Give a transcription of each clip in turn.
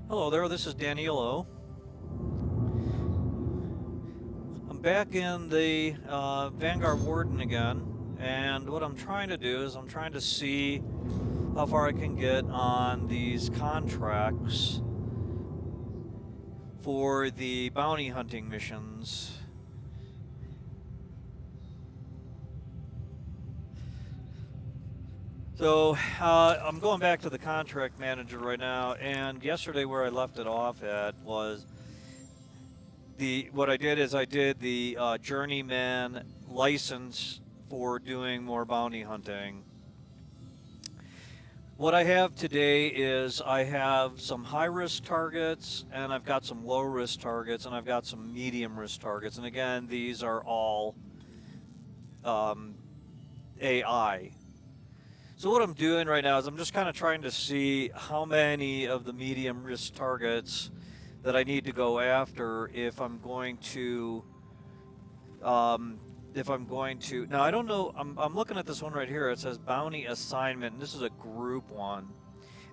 Hello there, this is Danilo. I'm back in the Vanguard Warden again, and what I'm trying to do is I'm trying to see how far I can get on these contracts for the bounty hunting missions. So I'm going back to the contract manager right now, and yesterday where I left it off at was what I did is I did the journeyman license for doing more bounty hunting. What I have today is I have some high risk targets, and I've got some low risk targets, and I've got some medium risk targets. And again, these are all AI. So what I'm doing right now is I'm just kind of trying to see how many of the medium risk targets that I need to go after if I'm going to now I don't know, I'm looking at this one right here. It says bounty assignment, and this is a group one,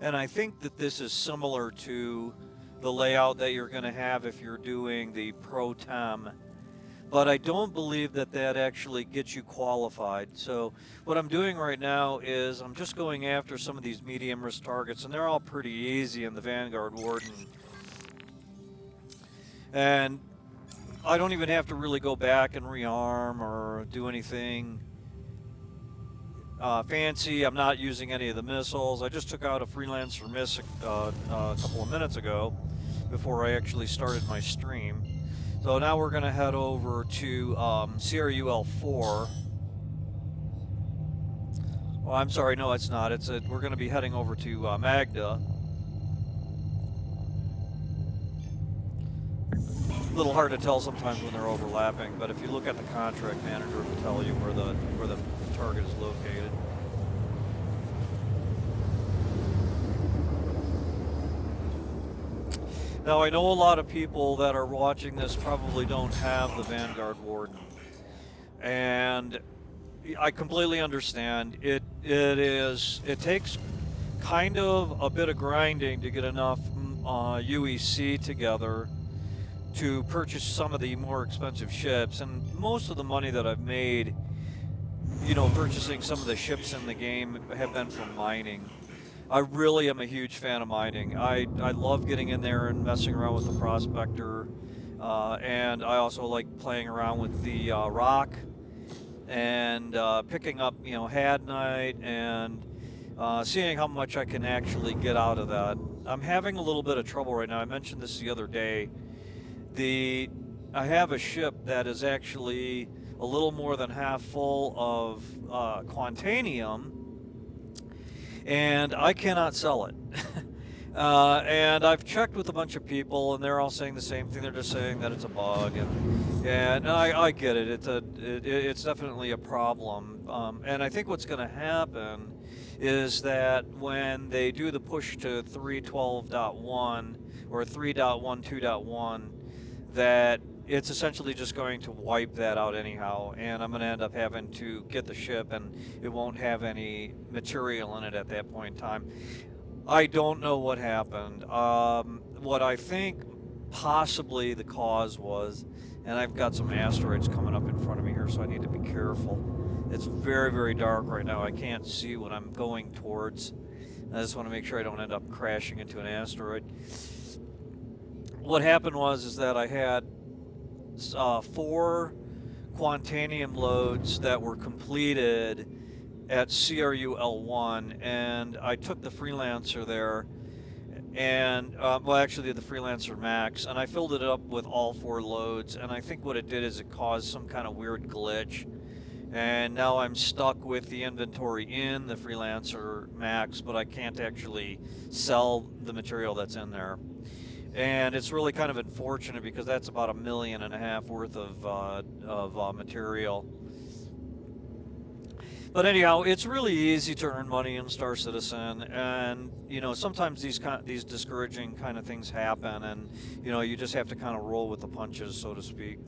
and I think that this is similar to the layout that you're going to have if you're doing the pro tem, but I don't believe that that actually gets you qualified. So what I'm doing right now is I'm just going after some of these medium risk targets, and they're all pretty easy in the Vanguard Warden. And I don't even have to really go back and rearm or do anything fancy. I'm not using any of the missiles. I just took out a freelancer miss a couple of minutes ago before I actually started my stream. So now we're going to head over to CRUL4. Oh, I'm sorry, no, it's not. We're going to be heading over to Magda. A little hard to tell sometimes when they're overlapping, but if you look at the contract manager, it will tell you where the target is located. Now, I know a lot of people that are watching this probably don't have the Vanguard Warden, and I completely understand. It takes kind of a bit of grinding to get enough UEC together to purchase some of the more expensive ships, and most of the money that I've made, purchasing some of the ships in the game have been from mining. I really am a huge fan of mining. I love getting in there and messing around with the prospector, and I also like playing around with the rock and picking up, hadnite and seeing how much I can actually get out of that. I'm having a little bit of trouble right now. I mentioned this the other day. I have a ship that is actually a little more than half full of Quantanium, and I cannot sell it. And I've checked with a bunch of people, and they're all saying the same thing. They're just saying that it's a bug, and I get it. It's definitely a problem. And I think what's going to happen is that when they do the push to 3.12.1 or 3.12.1, that it's essentially just going to wipe that out anyhow, and I'm going to end up having to get the ship, and it won't have any material in it at that point in time. I don't know what happened. What I think possibly the cause was, and I've got some asteroids coming up in front of me here, so I need to be careful. It's very, very dark right now. I can't see what I'm going towards. I just want to make sure I don't end up crashing into an asteroid. What happened was that I had 4 Quantanium loads that were completed at CRUL1, and I took the Freelancer there, and well, actually the Freelancer Max, and I filled it up with all 4 loads, and I think what it did is it caused some kind of weird glitch, and now I'm stuck with the inventory in the Freelancer Max, but I can't actually sell the material that's in there. And it's really kind of unfortunate because that's about $1.5 million worth of material. But anyhow, it's really easy to earn money in Star Citizen, and sometimes these discouraging kind of things happen, and you just have to kind of roll with the punches, so to speak.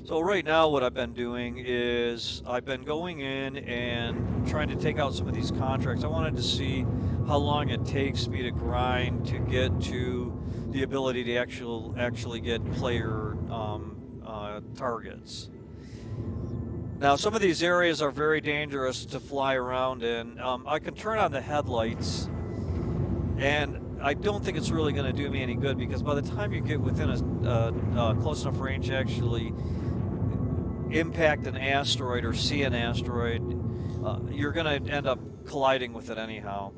So right now what I've been doing is I've been going in and trying to take out some of these contracts. I wanted to see how long it takes me to grind to get to the ability to actually get player targets. Now, some of these areas are very dangerous to fly around in. I can turn on the headlights, and I don't think it's really going to do me any good, because by the time you get within a close enough range to actually impact an asteroid or see an asteroid, you're going to end up colliding with it anyhow.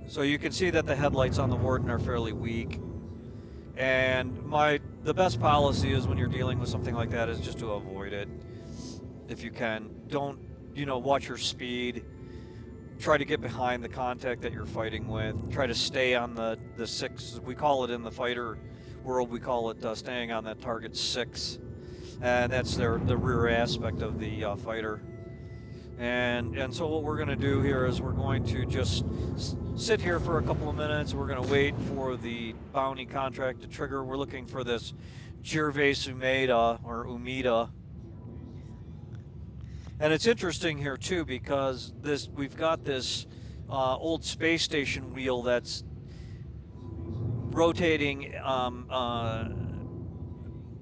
So you can see that the headlights on the Warden are fairly weak. And the best policy is, when you're dealing with something like that, is just to avoid it if you can. Don't, watch your speed. Try to get behind the contact that you're fighting with. Try to stay on the 6. We call it, in the fighter world, we call it staying on that target 6. And that's the rear aspect of the fighter. And so what we're going to do here is we're going to just sit here for a couple of minutes. We're going to wait for the bounty contract to trigger. We're looking for this Gervais Umida. And it's interesting here too, because we've got this old space station wheel that's rotating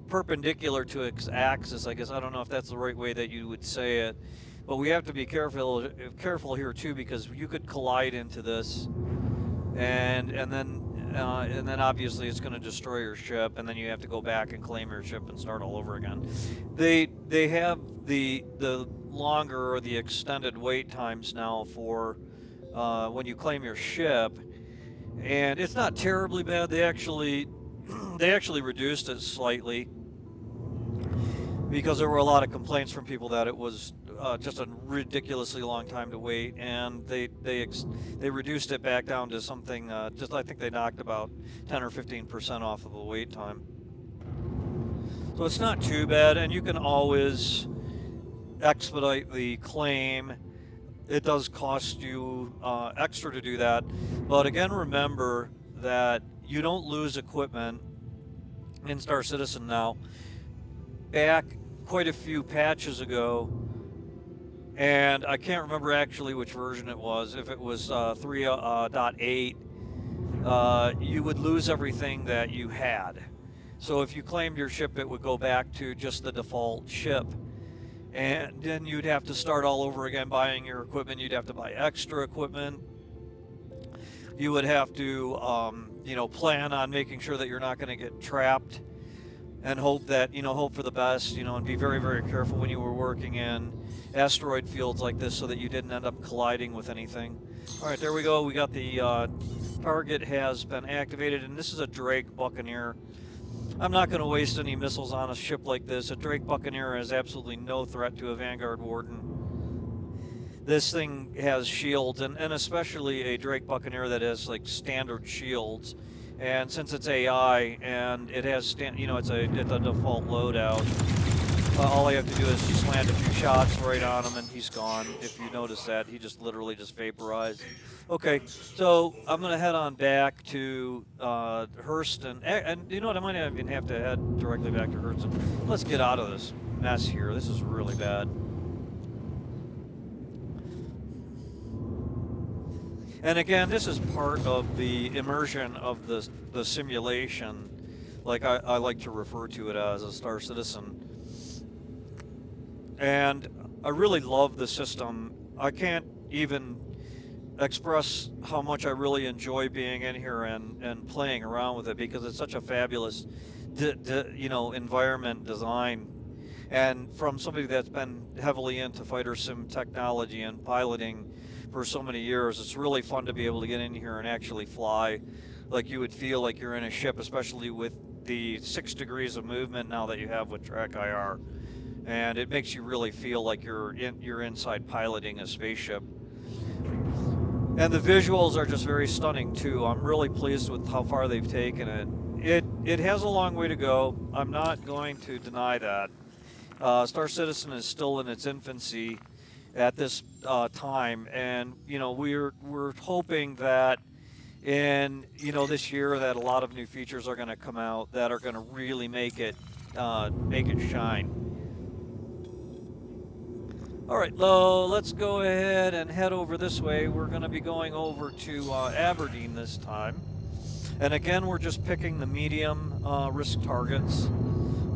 perpendicular to its axis. I guess, I don't know if that's the right way that you would say it. But we have to be careful here too, because you could collide into this, and then obviously it's going to destroy your ship, and then you have to go back and claim your ship and start all over again. They have the longer or the extended wait times now for when you claim your ship, and it's not terribly bad. They actually reduced it slightly, because there were a lot of complaints from people that it was just a ridiculously long time to wait, and they reduced it back down to something, I think they knocked about 10 or 15% off of the wait time. So it's not too bad, and you can always expedite the claim. It does cost you extra to do that, but again, remember that you don't lose equipment in Star Citizen now. Back quite a few patches ago, and I can't remember actually which version it was, if it was 3.8, you would lose everything that you had. So if you claimed your ship, it would go back to just the default ship, and then you'd have to start all over again buying your equipment. You'd have to buy extra equipment. You would have to plan on making sure that you're not going to get trapped, and hope for the best, and be very, very careful when you were working in asteroid fields like this, so that you didn't end up colliding with anything. All right, there we go. We got the target has been activated, and this is a Drake Buccaneer. I'm not going to waste any missiles on a ship like this. A Drake Buccaneer is absolutely no threat to a Vanguard Warden. This thing has shields, and especially a Drake Buccaneer that has like standard shields. And since it's AI and it has it's a default loadout, all I have to do is just land a few shots right on him, and he's gone. If you notice that, he just literally just vaporized. Okay, so I'm gonna head on back to Hurston, and you know what? I might even have to head directly back to Hurston. Let's get out of this mess here. This is really bad. And again, this is part of the immersion of the simulation, like I like to refer to it as a Star Citizen. And I really love the system. I can't even express how much I really enjoy being in here and playing around with it, because it's such a fabulous environment design. And from somebody that's been heavily into fighter sim technology and piloting for so many years, it's really fun to be able to get in here and actually fly like you would feel like you're in a ship, especially with the 6 degrees of movement now that you have with Track IR. And it makes you really feel like you're inside piloting a spaceship. And the visuals are just very stunning too. I'm really pleased with how far they've taken it. It has a long way to go. I'm not going to deny that. Star Citizen is still in its infancy at this time, and we're hoping that in this year that a lot of new features are going to come out that are going to really make it shine. All right, let's go ahead and head over this way. We're going to be going over to Aberdeen this time. And again, we're just picking the medium risk targets.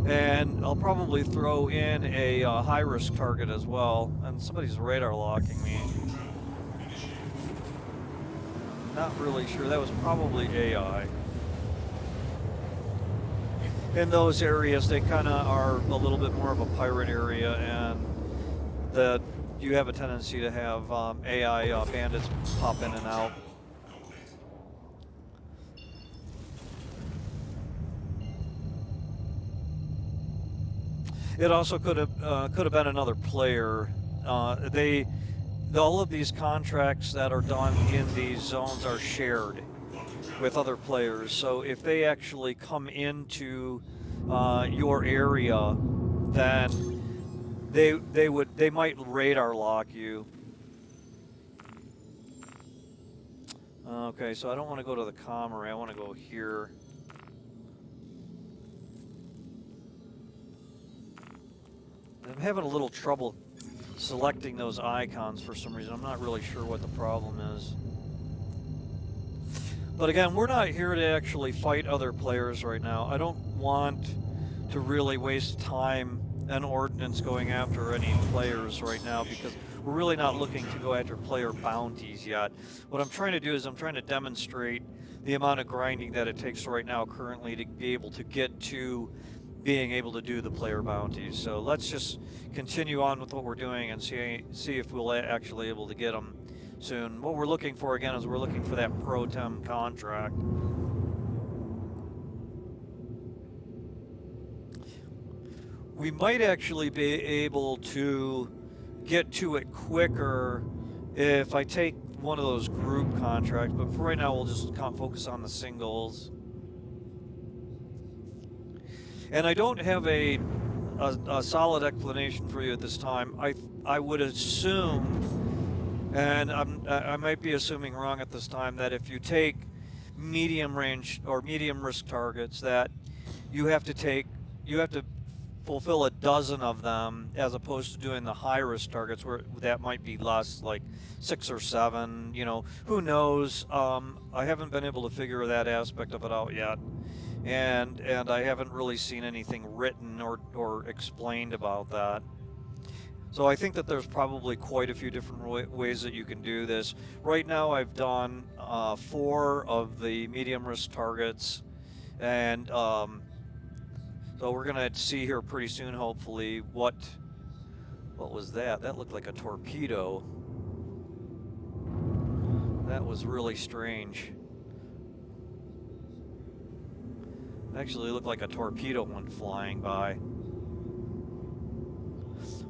And I'll probably throw in a high risk target as well. And somebody's radar locking me. Not really sure. That was probably AI. In those areas, they kind of are a little bit more of a pirate area, and that you have a tendency to have AI bandits pop in and out. It also could have been another player. All of these contracts that are done in these zones are shared with other players. So if they actually come into your area, then they might radar lock you. Okay, so I don't want to go to the comm array. I want to go here. I'm having a little trouble selecting those icons for some reason. I'm not really sure what the problem is. But again, we're not here to actually fight other players right now. I don't want to really waste time and ordnance going after any players right now, because we're really not looking to go after player bounties yet. What I'm trying to do is I'm trying to demonstrate the amount of grinding that it takes right now currently to be able to get to being able to do the player bounties. So let's just continue on with what we're doing and see if we'll actually able to get them soon. What we're looking for again is we're looking for that pro-tem contract. We might actually be able to get to it quicker if I take one of those group contracts, but for right now we'll just focus on the singles. And I don't have a solid explanation for you at this time. I would assume, and I might be assuming wrong at this time, that if you take medium range or medium risk targets, that you have to fulfill a dozen of them, as opposed to doing the high risk targets where that might be less, like 6 or 7. You know, who knows? I haven't been able to figure that aspect of it out yet. And I haven't really seen anything written or explained about that. So I think that there's probably quite a few different ways that you can do this. Right now I've done 4 of the medium risk targets, and so we're gonna see here pretty soon, hopefully, what was that? That looked like a torpedo. That was really strange. Actually looked like a torpedo went flying by,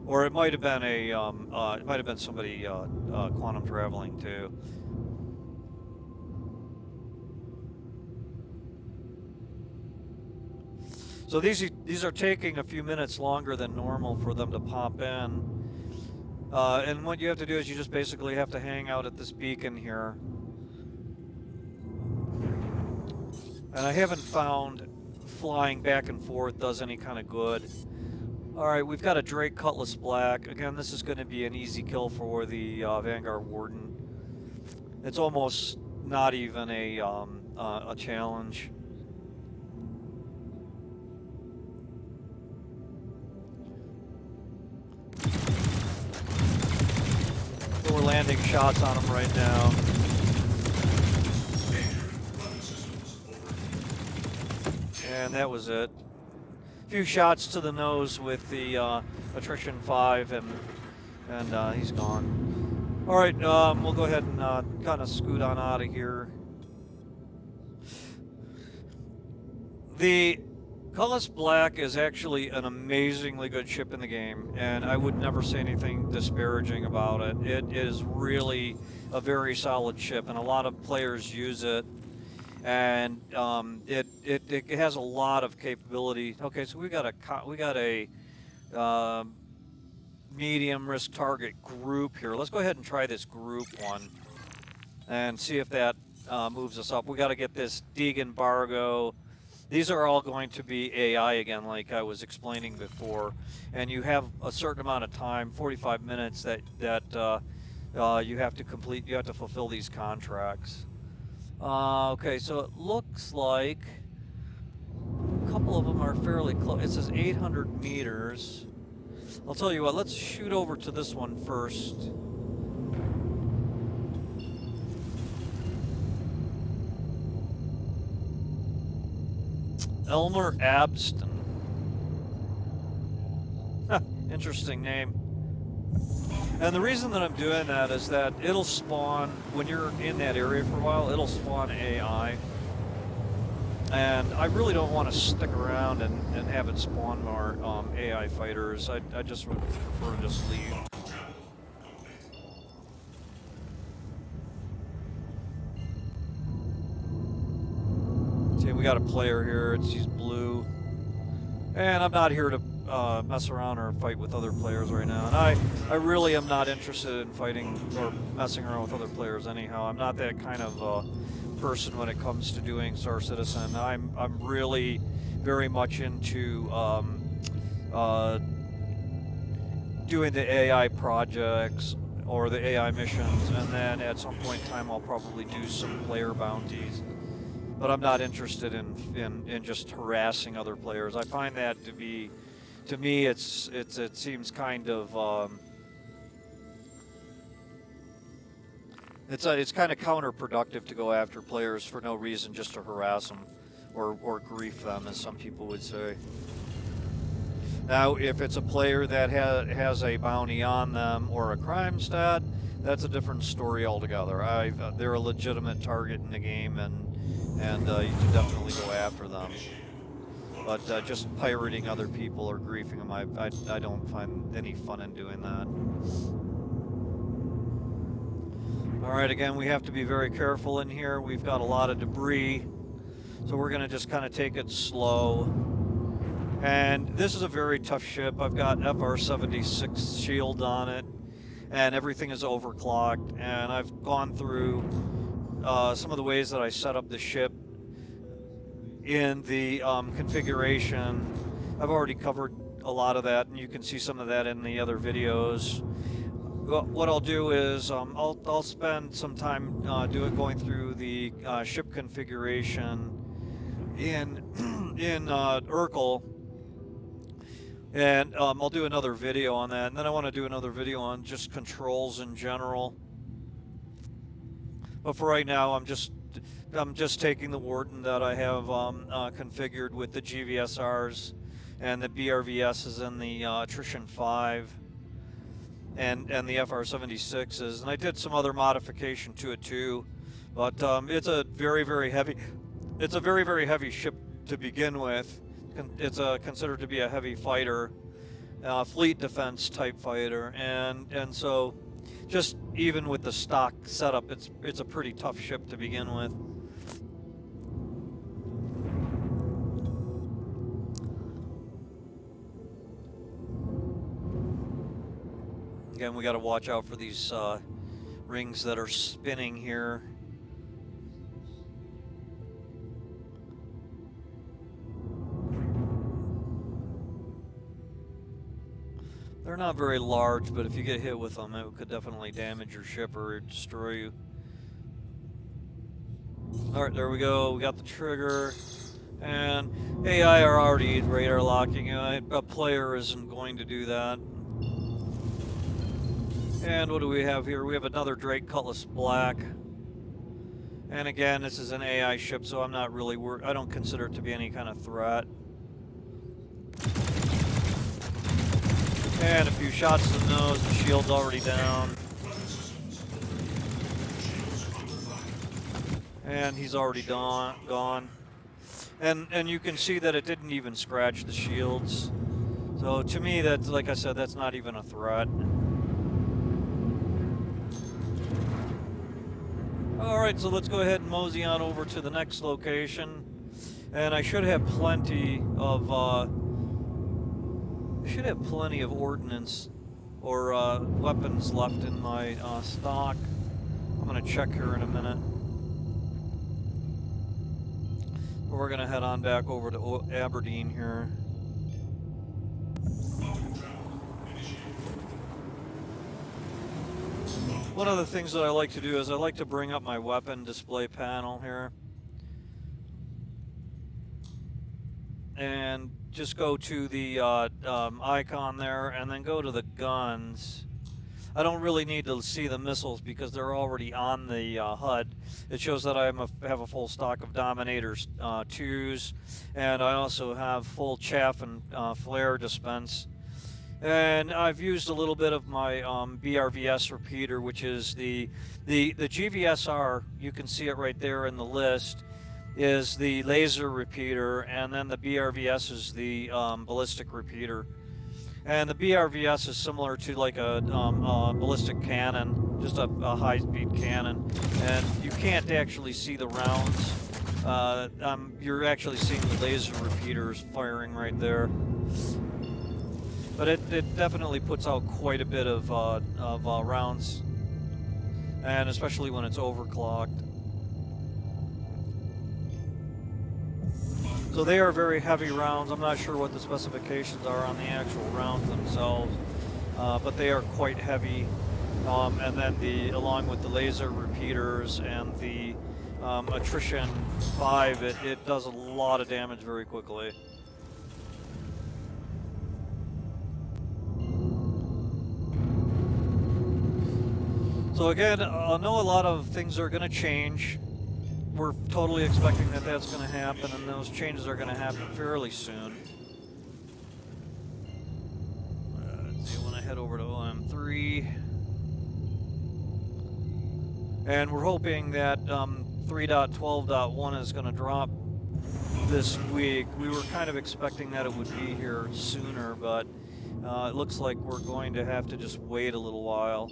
or it might have been somebody quantum traveling too. So these are taking a few minutes longer than normal for them to pop in, and what you have to do is you just basically have to hang out at this beacon here. And I haven't found flying back and forth does any kind of good. All right, we've got a Drake Cutlass Black. Again, this is going to be an easy kill for the Vanguard Warden. It's almost not even a challenge. We're landing shots on him right now. And that was it. A few shots to the nose with the attrition 5, and he's gone. All right, we'll go ahead and kind of scoot on out of here. The Cutlass Black is actually an amazingly good ship in the game, and I would never say anything disparaging about it. It is really a very solid ship, and a lot of players use it. And it has a lot of capability. Okay, so we got a medium risk target group here. Let's go ahead and try this group one and see if that moves us up. We got to get this Deeg embargo These are all going to be AI again, like I was explaining before, and you have a certain amount of time, 45 minutes, that you have to complete. You have to fulfill these contracts. Okay, so it looks like a couple of them are fairly close. It says 800 meters. I'll tell you what. Let's shoot over to this one first. Elmer Abston. Interesting name. And the reason that I'm doing that is that it'll spawn, when you're in that area for a while, it'll spawn AI. And I really don't want to stick around and have it spawn more AI fighters. I just would prefer to just leave. See, we got a player here. He's blue. And I'm not here to mess around or fight with other players right now. And I really am not interested in fighting or messing around with other players anyhow. I'm not that kind of person when it comes to doing Star Citizen. I'm really very much into doing the AI projects or the AI missions, and then at some point in time I'll probably do some player bounties. But I'm not interested in just harassing other players. I find that to be, to me, it seems kind of it's kind of counterproductive to go after players for no reason, just to harass them or grief them, as some people would say. Now, if it's a player that has a bounty on them or a crime stat, that's a different story altogether. They're a legitimate target in the game, and you can definitely go after them. But just pirating other people or griefing them, I don't find any fun in doing that. Alright, again, we have to be very careful in here. We've got a lot of debris, so we're going to just kind of take it slow. And this is a very tough ship. I've got FR-76 shield on it, and everything is overclocked. And I've gone through some of the ways that I set up the ship in the configuration. I've already covered a lot of that, and you can see some of that in the other videos. What I'll do is I'll spend some time going through the ship configuration in Urkel, and I'll do another video on that, and then I want to do another video on just controls in general. But for right now, I'm just taking the Warden that I have configured with the GVSRs and the BRVSs and the Attrition 5 and the FR-76s, and I did some other modification to it too. But it's a very, very heavy ship to begin with. It's considered to be a heavy fighter, fleet defense type fighter, and so just even with the stock setup, it's a pretty tough ship to begin with. Again, we got to watch out for these rings that are spinning here. They're not very large, but if you get hit with them, it could definitely damage your ship or destroy you. Alright, there we go. We got the trigger. And AI are already radar locking. A player isn't going to do that. And what do we have here? We have another Drake Cutlass Black. And again, this is an AI ship, so I'm not really worried. I don't consider it to be any kind of threat. And a few shots to the nose. The shield's already down. And he's already gone. And you can see that it didn't even scratch the shields. So to me, that's, like I said, that's not even a threat. Alright, so let's go ahead and mosey on over to the next location. And I should have plenty of ordnance or weapons left in my stock. I'm going to check here in a minute. We're going to head on back over to Aberdeen here. One of the things that I like to do is I like to bring up my weapon display panel here. And just go to the icon there and then go to the guns. I don't really need to see the missiles because they're already on the HUD. It shows that I have a full stock of Dominators 2s, and I also have full chaff and flare dispense. And I've used a little bit of my BRVS repeater, which is the GVSR. You can see it right there in the list. Is the laser repeater, and then the BRVS is the ballistic repeater. And the BRVS is similar to like a ballistic cannon, just a high-speed cannon. And you can't actually see the rounds. You're actually seeing the laser repeaters firing right there. But it definitely puts out quite a bit of rounds, and especially when it's overclocked. So they are very heavy rounds. I'm not sure what the specifications are on the actual rounds themselves, but they are quite heavy. And then along with the laser repeaters and the attrition 5, it does a lot of damage very quickly. So again, I know a lot of things are going to change. We're totally expecting that that's going to happen, and those changes are going to happen fairly soon. Let's see, when I head over to OM3. And we're hoping that 3.12.1 is going to drop this week. We were kind of expecting that it would be here sooner, but it looks like we're going to have to just wait a little while.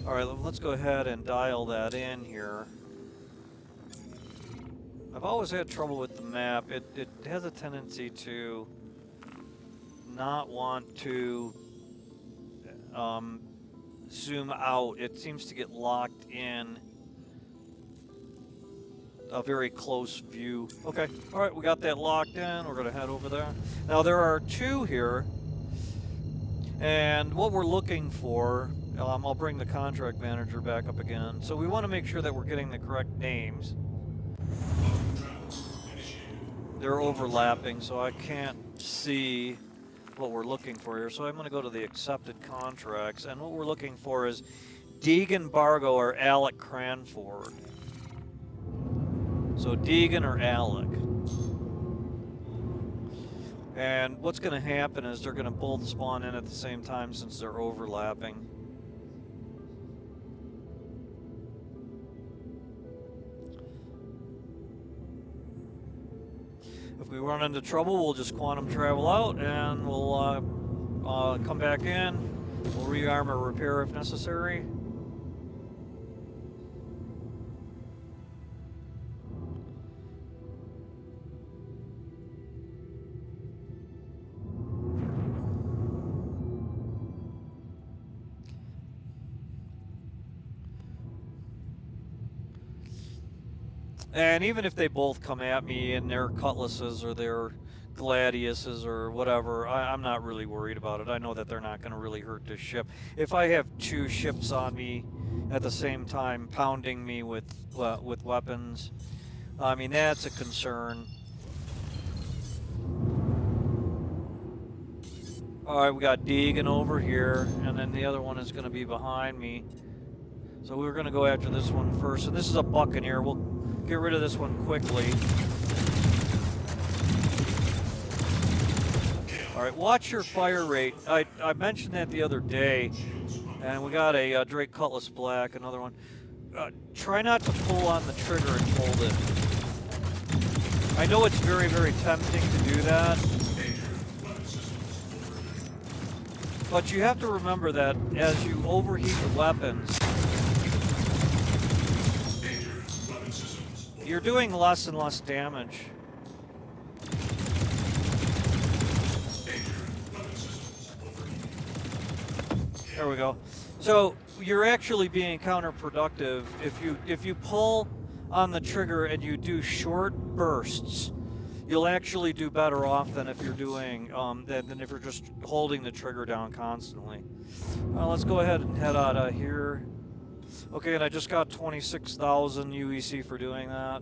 All right, let's go ahead and dial that in here. I've always had trouble with the map. It has a tendency to not want to zoom out. It seems to get locked in a very close view. Okay, all right, we got that locked in. We're gonna head over there. Now there are 2 here, and what we're looking for, I'll bring the contract manager back up again. So we want to make sure that we're getting the correct names. They're overlapping, so I can't see what we're looking for here. So I'm going to go to the accepted contracts, and what we're looking for is Deegan Bargo or Alec Cranford. So Deegan or Alec. And what's going to happen is they're going to both spawn in at the same time since they're overlapping. If we run into trouble, we'll just quantum travel out, and we'll come back in. We'll rearm or repair if necessary. And even if they both come at me in their cutlasses or their gladiuses or whatever, I'm not really worried about it. I know that they're not going to really hurt this ship. If I have 2 ships on me at the same time pounding me with weapons, I mean, that's a concern. All right, we got Deegan over here, and then the other one is going to be behind me. So we're going to go after this one first, and this is a Buccaneer. We'll get rid of this one quickly. All right, watch your fire rate. I mentioned that the other day, and we got a Drake Cutlass Black, another one. Try not to pull on the trigger and hold it. I know it's very, very tempting to do that, but you have to remember that as you overheat the weapons, you're doing less and less damage. There we go. So you're actually being counterproductive if you pull on the trigger and you do short bursts, you'll actually do better off than if you're doing than if you're just holding the trigger down constantly. Let's go ahead and head out of here. Okay, and I just got 26,000 UEC for doing that.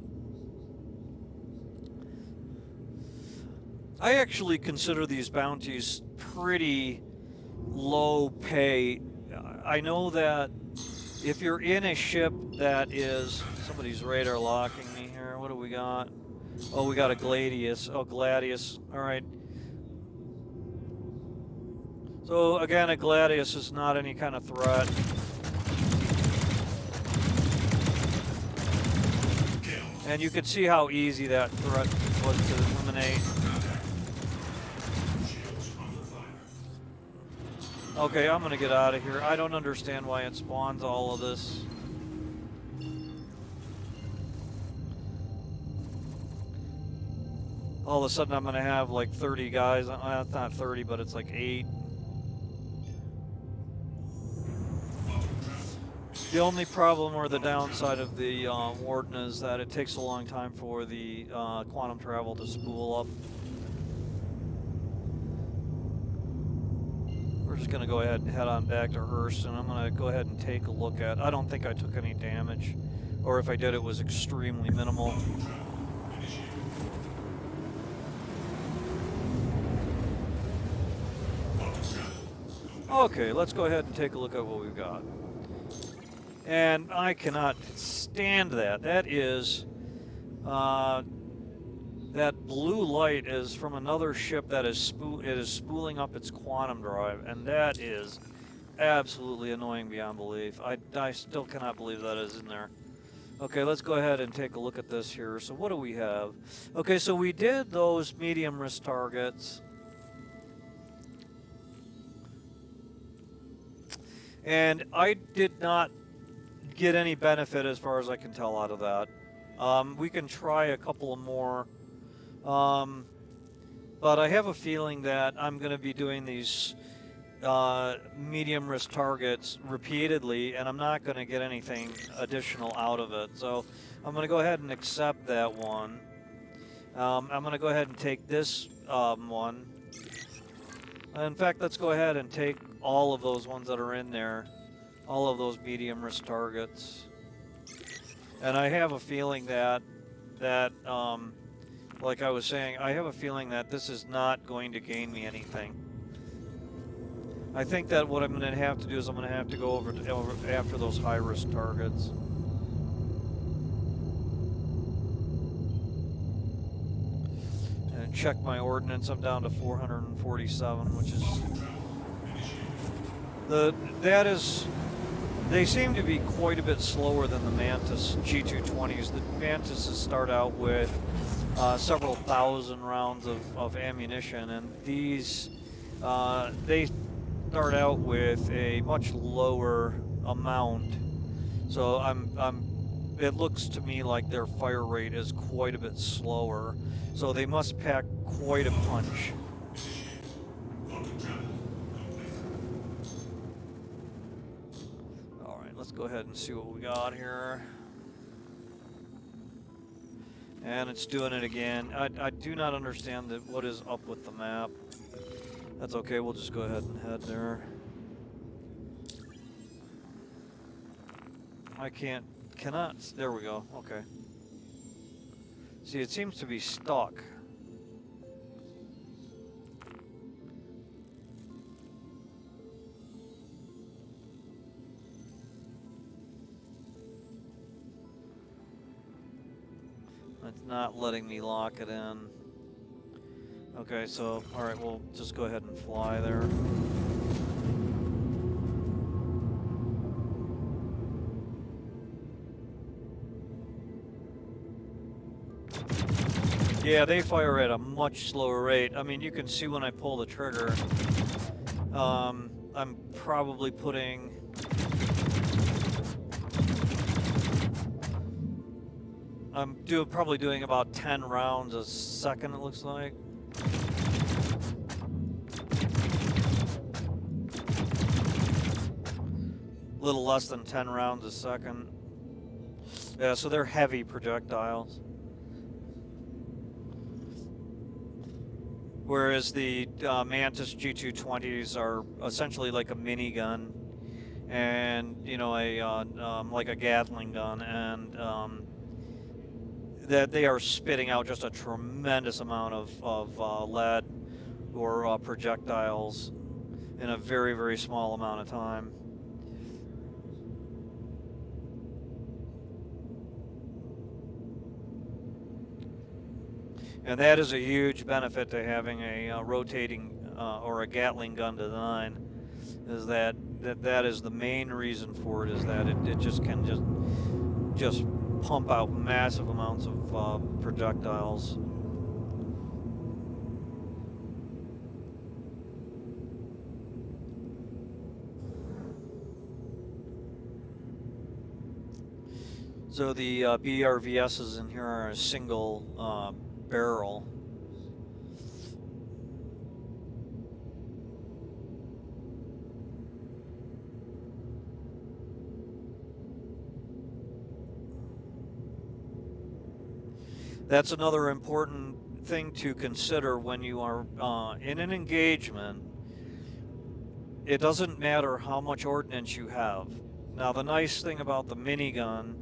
I actually consider these bounties pretty low pay. I know that if you're in a ship that is... Somebody's radar locking me here. What do we got? Oh, we got a Gladius. Oh, Gladius. Alright. So, again, a Gladius is not any kind of threat. And you can see how easy that threat was to eliminate. Okay, I'm gonna get out of here. I don't understand why it spawns all of this. All of a sudden I'm gonna have like 30 guys. It's not 30, but it's like 8. The only problem or the downside of the Warden is that it takes a long time for the quantum travel to spool up. We're just going to go ahead and head on back to Hearst, and I'm going to go ahead and take a look at... I don't think I took any damage, or if I did, it was extremely minimal. Okay, let's go ahead and take a look at what we've got. And I cannot stand that. That is... that blue light is from another ship that is spooling up its quantum drive, and that is absolutely annoying beyond belief. I still cannot believe that is in there. Okay, let's go ahead and take a look at this here. So what do we have? Okay, so we did those medium risk targets. And I did not get any benefit as far as I can tell out of that. We can try a couple more. But I have a feeling that I'm going to be doing these medium risk targets repeatedly, and I'm not going to get anything additional out of it. So I'm going to go ahead and accept that one. I'm going to go ahead and take this one. In fact, let's go ahead and take all of those ones that are in there, all of those medium risk targets. And I have a feeling that like I was saying, I have a feeling that this is not going to gain me anything. I think that what I'm going to have to do is I'm going to have to go over after those high-risk targets. And check my ordnance. I'm down to 447, which is... They seem to be quite a bit slower than the Mantis G220s. The Mantises start out with several thousand rounds of ammunition, and these they start out with a much lower amount. So it looks to me like their fire rate is quite a bit slower. So they must pack quite a punch. All right, let's go ahead and see what we got here. And it's doing it again. I do not understand what is up with the map. That's okay, we'll just go ahead and head there. Cannot, there we go, okay. See, it seems to be stuck. It's not letting me lock it in. Okay, so, alright, we'll just go ahead and fly there. Yeah, they fire at a much slower rate. I mean, you can see when I pull the trigger, I'm probably putting... I'm probably doing about 10 rounds a second, it looks like. A little less than 10 rounds a second. Yeah, so they're heavy projectiles. whereas the Mantis G220s are essentially like a minigun, and like a Gatling gun, and that they are spitting out just a tremendous amount of lead or projectiles in a very, very small amount of time. And that is a huge benefit to having a rotating or a Gatling gun design, is that is the main reason for it, is that it just can just pump out massive amounts of projectiles. So the BRVSs in here are a single barrel. That's another important thing to consider when you are in an engagement. It doesn't matter how much ordnance you have. Now, the nice thing about the minigun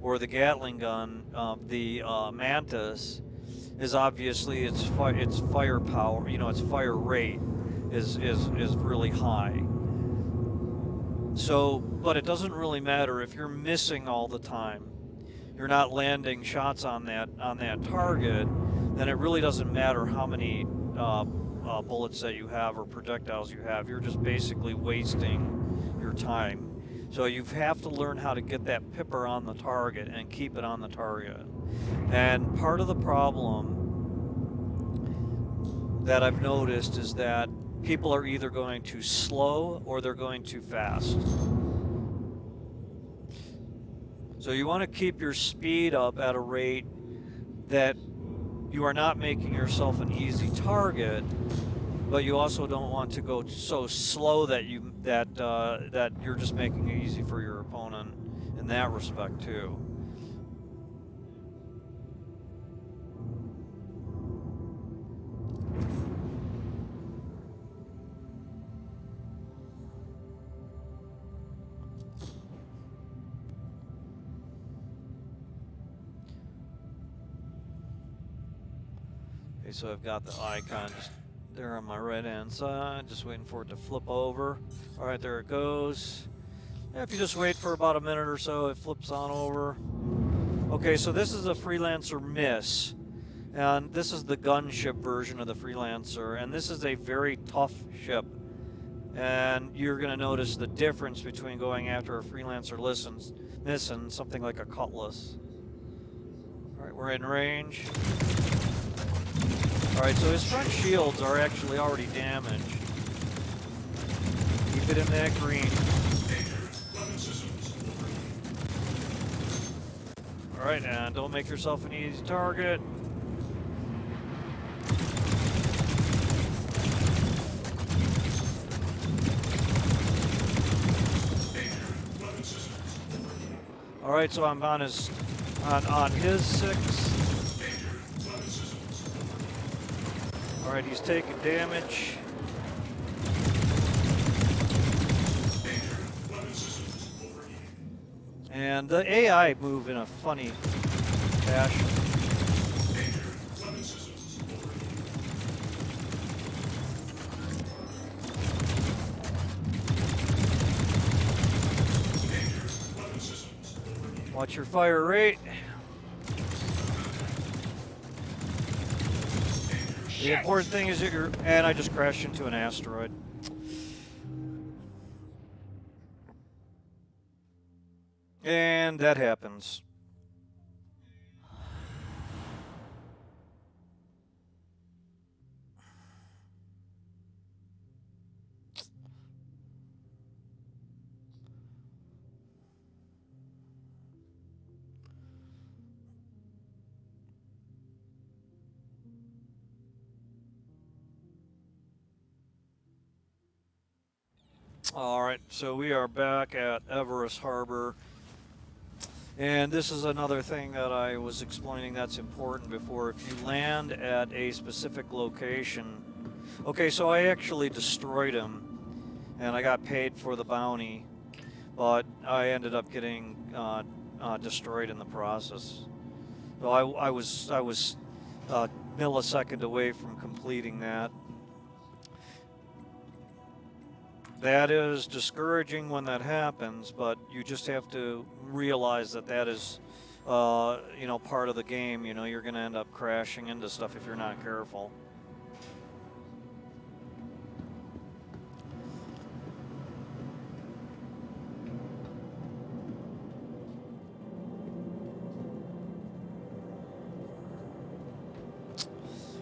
or the Gatling gun, the Mantis, is obviously its firepower. Its fire rate is really high. So, but it doesn't really matter if you're missing all the time. You're not landing shots on that target, then it really doesn't matter how many bullets that you have or projectiles you have. You're just basically wasting your time. So you have to learn how to get that pipper on the target and keep it on the target. And part of the problem that I've noticed is that people are either going too slow or they're going too fast. So you want to keep your speed up at a rate that you are not making yourself an easy target, but you also don't want to go so slow that you're just making it easy for your opponent in that respect too. Okay, so I've got the icon just there on my right hand side, just waiting for it to flip over. All right, there it goes. If you just wait for about a minute or so, it flips on over. Okay, so this is a Freelancer Miss, and this is the gunship version of the Freelancer, and this is a very tough ship. And you're going to notice the difference between going after a Freelancer Miss and something like a Cutlass. All right, we're in range. Alright, so his front shields are actually already damaged. Keep it in that green. Alright, and don't make yourself an easy target. Alright, so I'm on his 6. Alright, he's taking damage. And the AI move in a funny fashion. Watch your fire rate. The important thing is that and I just crashed into an asteroid. And that happens. All right, so we are back at Everest Harbor. And this is another thing that I was explaining that's important before. If you land at a specific location, okay, so I actually destroyed him, and I got paid for the bounty, but I ended up getting destroyed in the process. So I was a millisecond away from completing that. That is discouraging when that happens, but you just have to realize that that is, you know, part of the game. You know, you're going to end up crashing into stuff if you're not careful.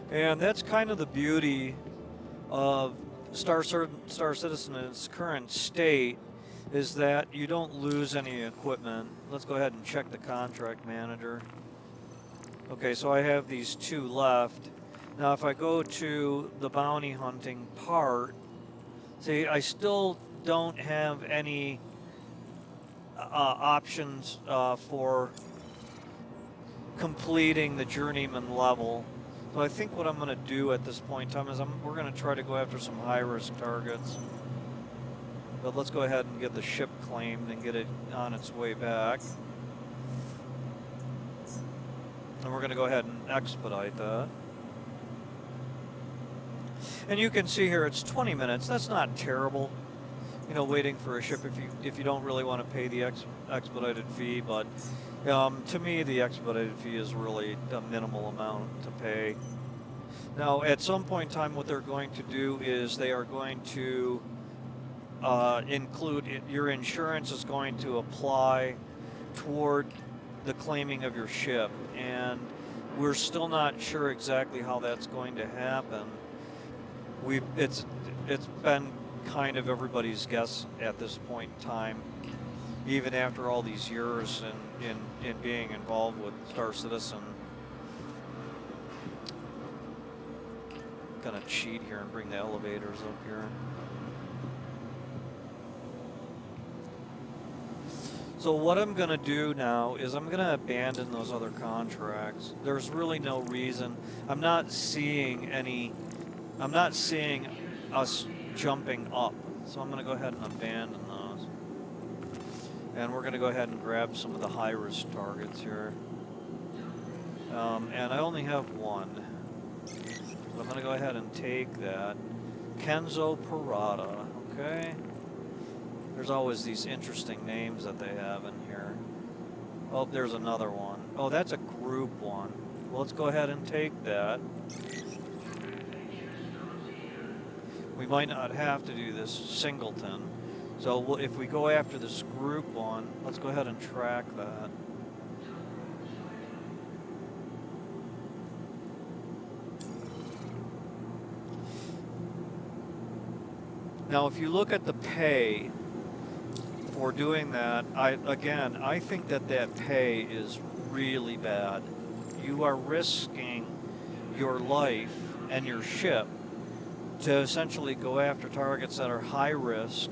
And that's kind of the beauty of Star Citizen in its current state, is that you don't lose any equipment. Let's go ahead and check the contract manager. Okay, so I have these 2 left. Now if I go to the bounty hunting part, see, I still don't have any options for completing the journeyman level. So I think what I'm going to do at this point in time is we're going to try to go after some high-risk targets. But let's go ahead and get the ship claimed and get it on its way back. And we're going to go ahead and expedite that. And you can see here it's 20 minutes. That's not terrible, you know, waiting for a ship if you don't really want to pay the expedited fee. But to me, the expedited fee is really a minimal amount to pay. Now, at some point in time, what they're going to do is they are going to include your insurance is going to apply toward the claiming of your ship, and we're still not sure exactly how that's going to happen. It's been kind of everybody's guess at this point in time, even after all these years in being involved with Star Citizen. I'm gonna cheat here and bring the elevators up here. So what I'm gonna do now is I'm gonna abandon those other contracts. There's really no reason. I'm not seeing us jumping up. So I'm gonna go ahead and abandon those. And we're gonna go ahead and grab some of the high-risk targets here. And I only have one. So I'm gonna go ahead and take that. Kenzo Parada, okay? There's always these interesting names that they have in here. Oh, there's another one. Oh, that's a group one. Well, let's go ahead and take that. We might not have to do this singleton. So if we go after this group one, let's go ahead and track that. Now, if you look at the pay for doing that, I think that pay is really bad. You are risking your life and your ship to essentially go after targets that are high risk,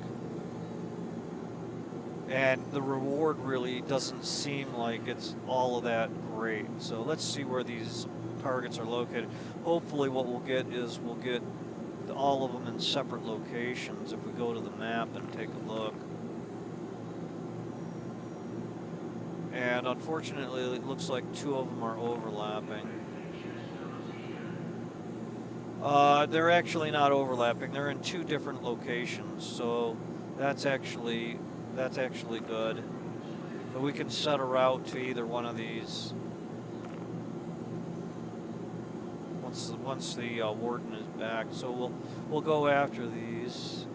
and the reward really doesn't seem like it's all of that great. So let's see where these targets are located. Hopefully what we'll get all of them in separate locations if we go to the map and take a look. And unfortunately, it looks like 2 of them are overlapping. They're actually not overlapping. They're in 2 different locations, so that's actually good. But we can set a route to either one of these once the warden is back. So we'll go after these.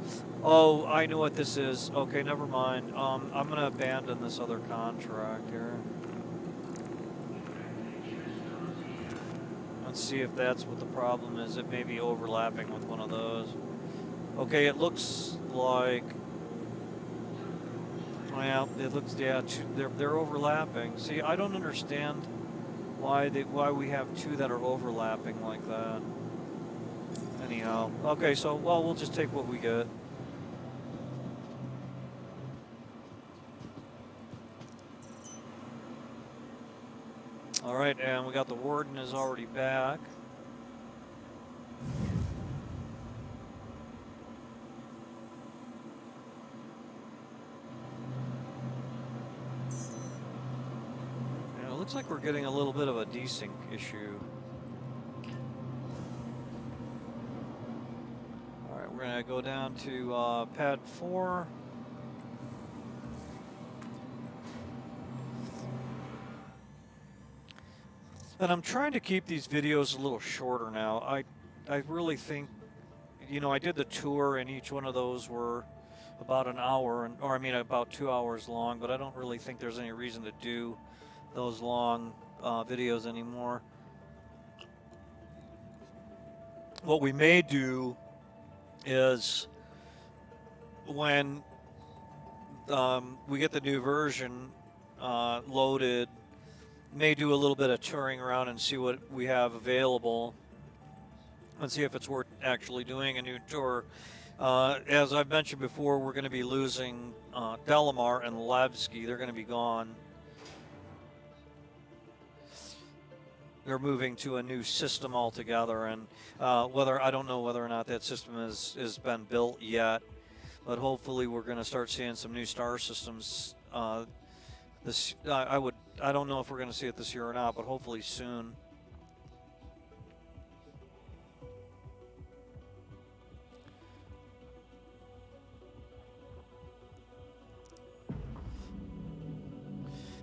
Oh, I know what this is. Okay, never mind. I'm gonna abandon this other contract here. Let's see if that's what the problem is. It may be overlapping with one of those. Okay, it looks like. Well, it looks, yeah, they're overlapping. See, I don't understand why we have 2 that are overlapping like that. Anyhow, okay, so well, we'll just take what we get. Alright, and we got the Warden is already back. And it looks like we're getting a little bit of a desync issue. Alright, we're going to go down to pad 4. And I'm trying to keep these videos a little shorter now. I really think, you know, I did the tour and each one of those were about an hour, or I mean about 2 hours long, but I don't really think there's any reason to do those long videos anymore. What we may do is when we get the new version loaded, may do a little bit of touring around and see what we have available and see if it's worth actually doing a new tour. As I've mentioned before, we're going to be losing Delamar and Levski. They're going to be gone. They're moving to a new system altogether, and I don't know whether or not that system has been built yet, but hopefully we're going to start seeing some new star systems. I don't know if we're going to see it this year or not, but hopefully soon.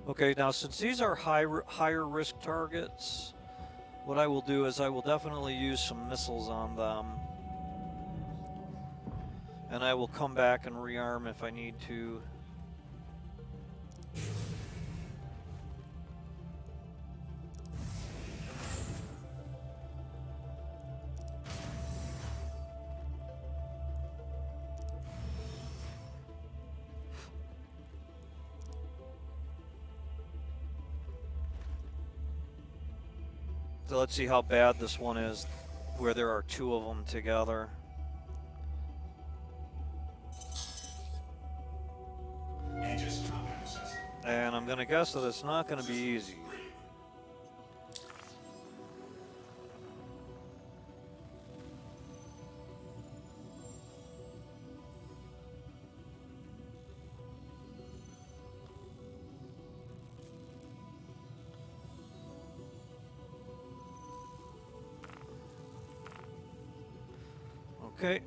Okay, now since these are higher risk targets, what I will do is I will definitely use some missiles on them. And I will come back and rearm if I need to. So let's see how bad this one is, where there are two of them together. And I'm going to guess that it's not going to be easy. Okay.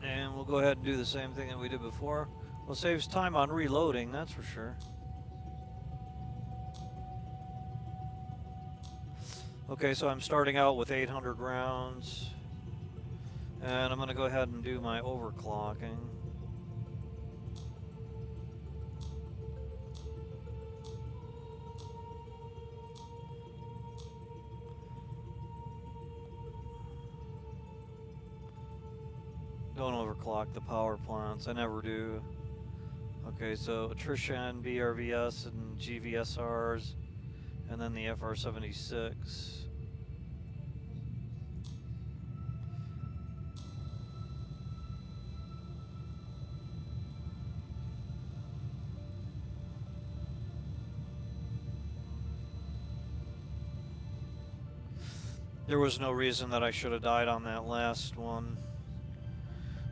And we'll go ahead and do the same thing that we did before. We'll save time on reloading, that's for sure. Okay, so I'm starting out with 800 rounds. And I'm going to go ahead and do my overclocking. Don't overclock the power plants, I never do. Okay, so attrition, BRVS, and GVSRs, and then the FR-76. There was no reason that I should have died on that last one.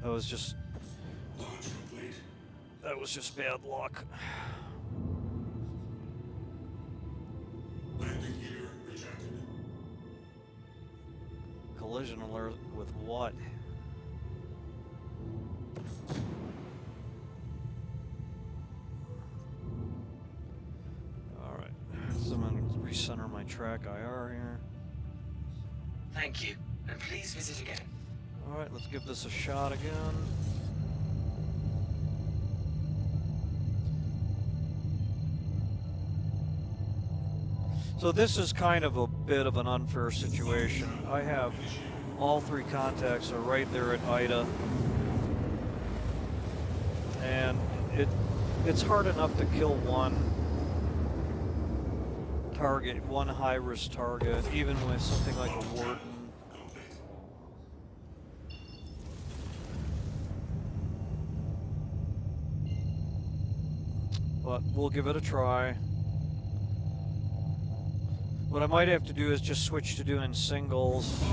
That was just bad luck. Landing gear rejected. Collision alert with what? Alright, so I'm going to recenter my track IR here. Thank you, and please visit again. Alright, let's give this a shot again. So this is kind of a bit of an unfair situation. I have all three contacts are right there at Ida. And it's hard enough to kill one target, one high-risk target, even with something like a Warden. But we'll give it a try. What I might have to do is just switch to doing singles.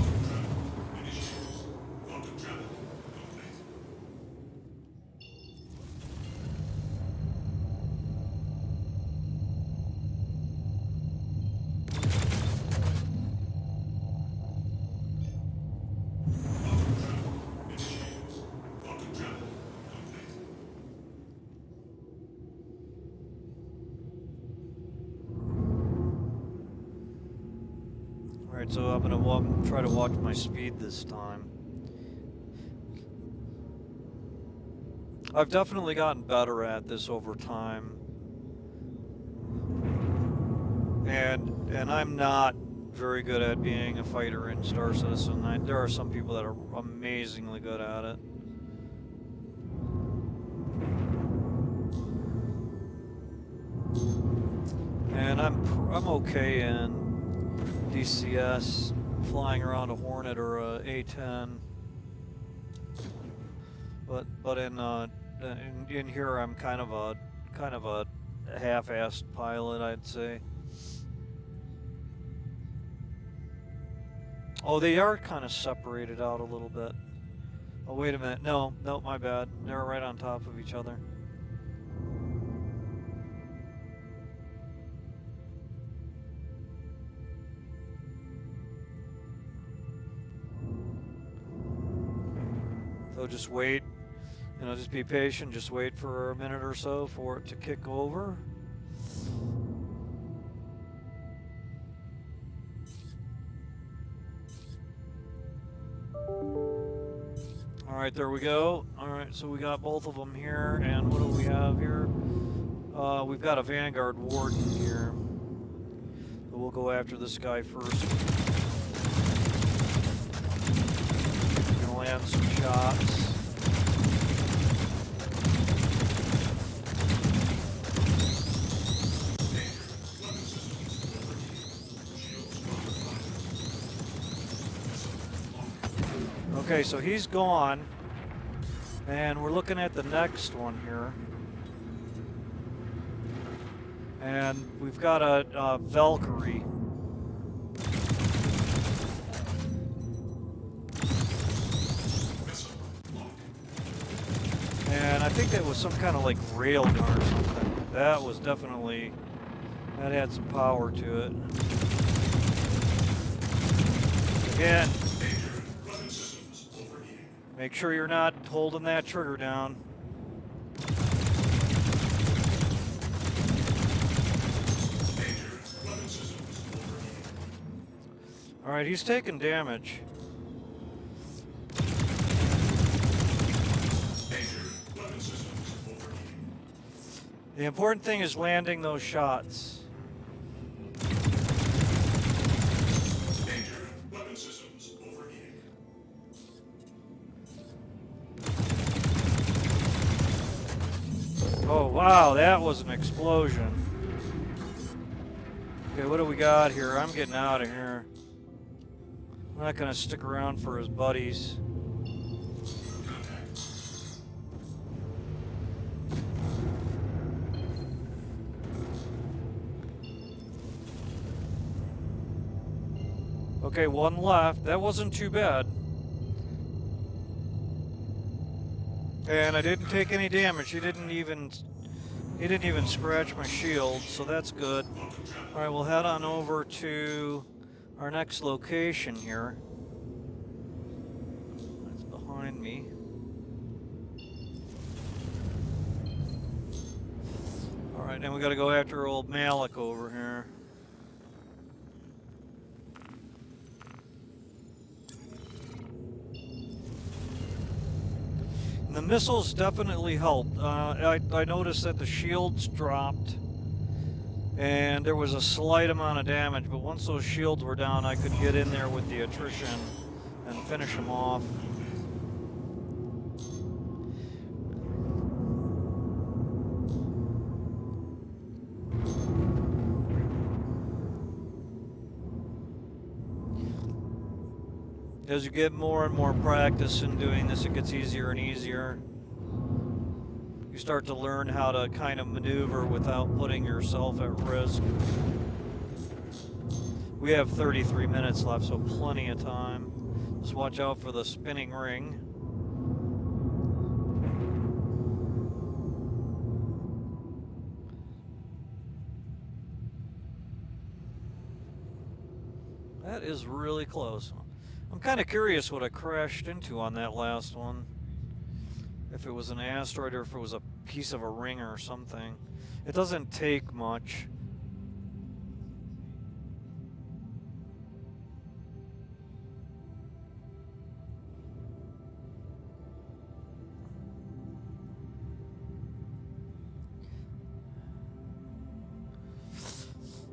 Alright, so I'm gonna try to watch my speed this time. I've definitely gotten better at this over time. And I'm not very good at being a fighter in Star Citizen. There are some people that are amazingly good at it. And I'm okay in DCS, flying around a Hornet or a A-10, but in here I'm kind of a half-assed pilot, I'd say. Oh, they are kind of separated out a little bit. Oh, wait a minute. No, my bad. They're right on top of each other. So just wait, just be patient, just wait for a minute or so for it to kick over. Alright, there we go. Alright, so we got both of them here, and what do we have here? We've got a Vanguard Warden here. So we'll go after this guy first. Land some shots. Okay, so he's gone, and we're looking at the next one here. And we've got a Valkyrie. And I think that was some kind of like railgun or something. That was definitely, that had some power to it. Again, make sure you're not holding that trigger down. Alright, he's taking damage. The important thing is landing those shots. Danger. Weapon systems overheating. Oh wow, that was an explosion. Okay, what do we got here? I'm getting out of here. I'm not gonna stick around for his buddies. Okay, one left. That wasn't too bad. And I didn't take any damage. He didn't even scratch my shield, so that's good. All right, we'll head on over to our next location here. That's behind me. All right, now we got to go after old Malik over here. The missiles definitely helped. I noticed that the shields dropped and there was a slight amount of damage, but once those shields were down, I could get in there with the attrition and finish them off. As you get more and more practice in doing this, it gets easier and easier. You start to learn how to kind of maneuver without putting yourself at risk. We have 33 minutes left, so plenty of time. Just watch out for the spinning ring. That is really close. I'm kind of curious what I crashed into on that last one. If it was an asteroid or if it was a piece of a ring or something. It doesn't take much.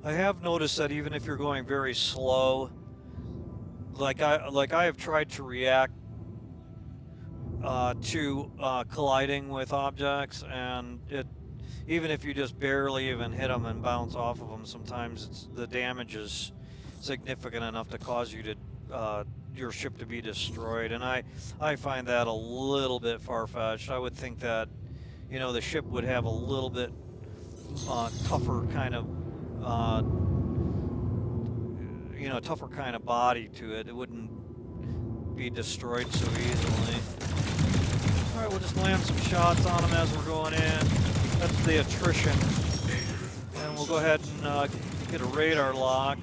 I have noticed that even if you're going very slow, like I have tried to react to colliding with objects, and even if you just barely even hit them and bounce off of them, sometimes the damage is significant enough to cause you to your ship to be destroyed, and I find that a little bit far-fetched. I would think that, you know, the ship would have a little bit tougher kind of you know, tougher kind of body to it. It wouldn't be destroyed so easily. All right, we'll just land some shots on them as we're going in. That's the attrition. And we'll go ahead and get a radar lock.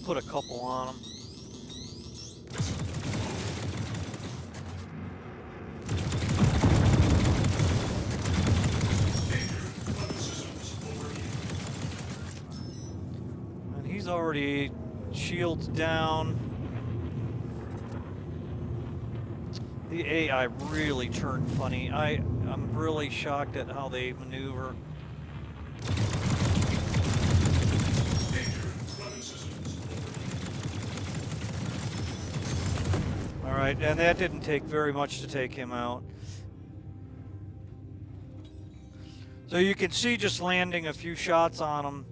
Put a couple on them. Already shields down. The AI really turned funny. I'm really shocked at how they maneuver. All right, and that didn't take very much to take him out. So you can see just landing a few shots on him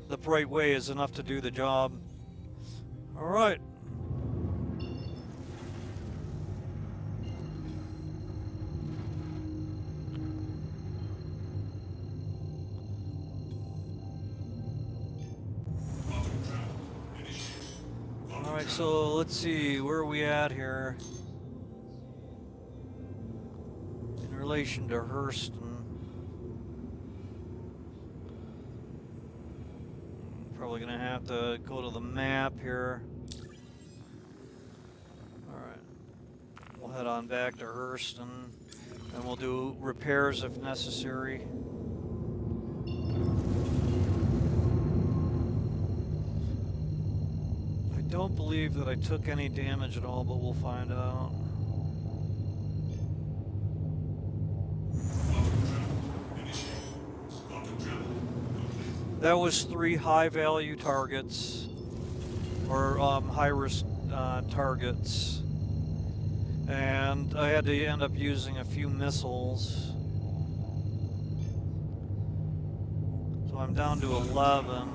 the right way is enough to do the job. All right. All right, so let's see, where are we at here in relation to Hurston? Probably gonna have to go to the map here. Alright. We'll head on back to Hurston and we'll do repairs if necessary. I don't believe that I took any damage at all, but we'll find out. That was 3 high-value targets, or high-risk targets, and I had to end up using a few missiles. So I'm down to 11,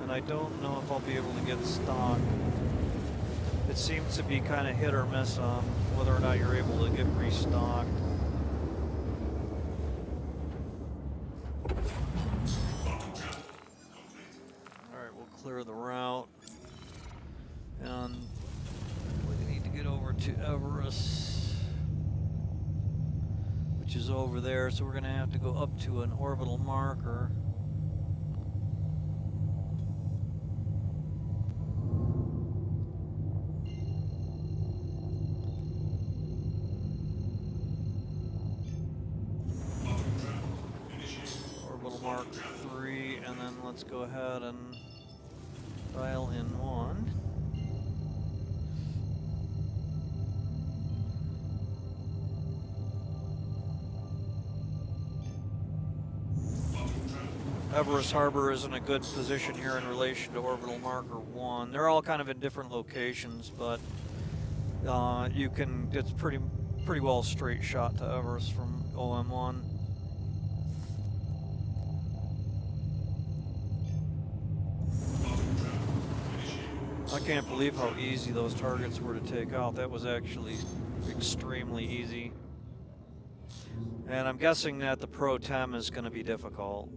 and I don't know if I'll be able to get stock. It seems to be kind of hit or miss on whether or not you're able to get restocked. Clear the route, and we need to get over to Everest, which is over there, so we're going to have to go up to an orbital marker. Orbital mark 3, and then let's go ahead and dial in 1. Everest Harbor is in a good position here in relation to orbital marker 1. They're all kind of in different locations, but you can, it's pretty well straight shot to Everest from OM1. I can't believe how easy those targets were to take out. That was actually extremely easy. And I'm guessing that the Pro Tem is going to be difficult.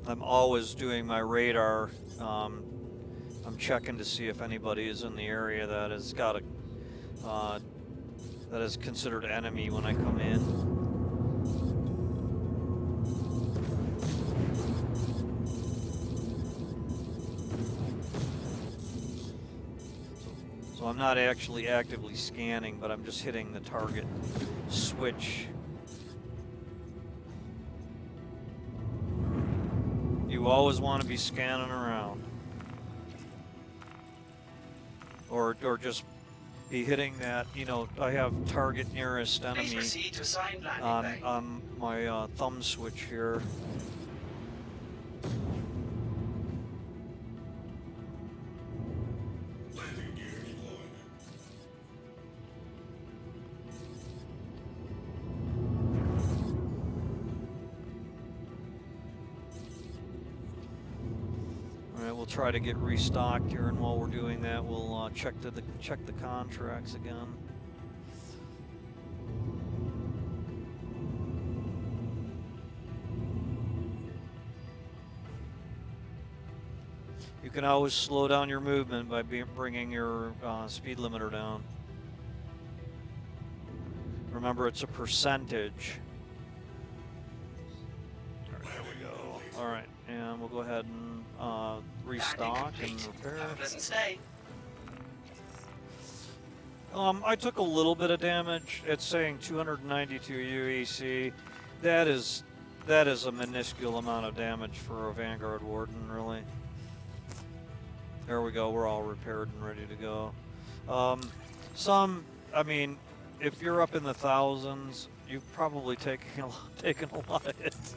I'm always doing my radar. I'm checking to see if anybody is in the area that has got a that is considered enemy when I come in. So I'm not actually actively scanning, but I'm just hitting the target switch. You always want to be scanning around. Or just be hitting that, you know, I have target nearest Please enemy proceed to assigned landing bay. on my thumb switch here. Landing gear deployed. Alright, we'll try to get restocked here, and while we're doing that, we'll check the contracts again. You can always slow down your movement by bringing your speed limiter down. Remember, it's a percentage. There we go. All right, and we'll go ahead and restock and repair. Have a pleasant stay. I took a little bit of damage. It's saying 292 UEC. That is a minuscule amount of damage for a Vanguard Warden, really. There we go. We're all repaired and ready to go. I mean, if you're up in the thousands, you've probably taken a lot of hits.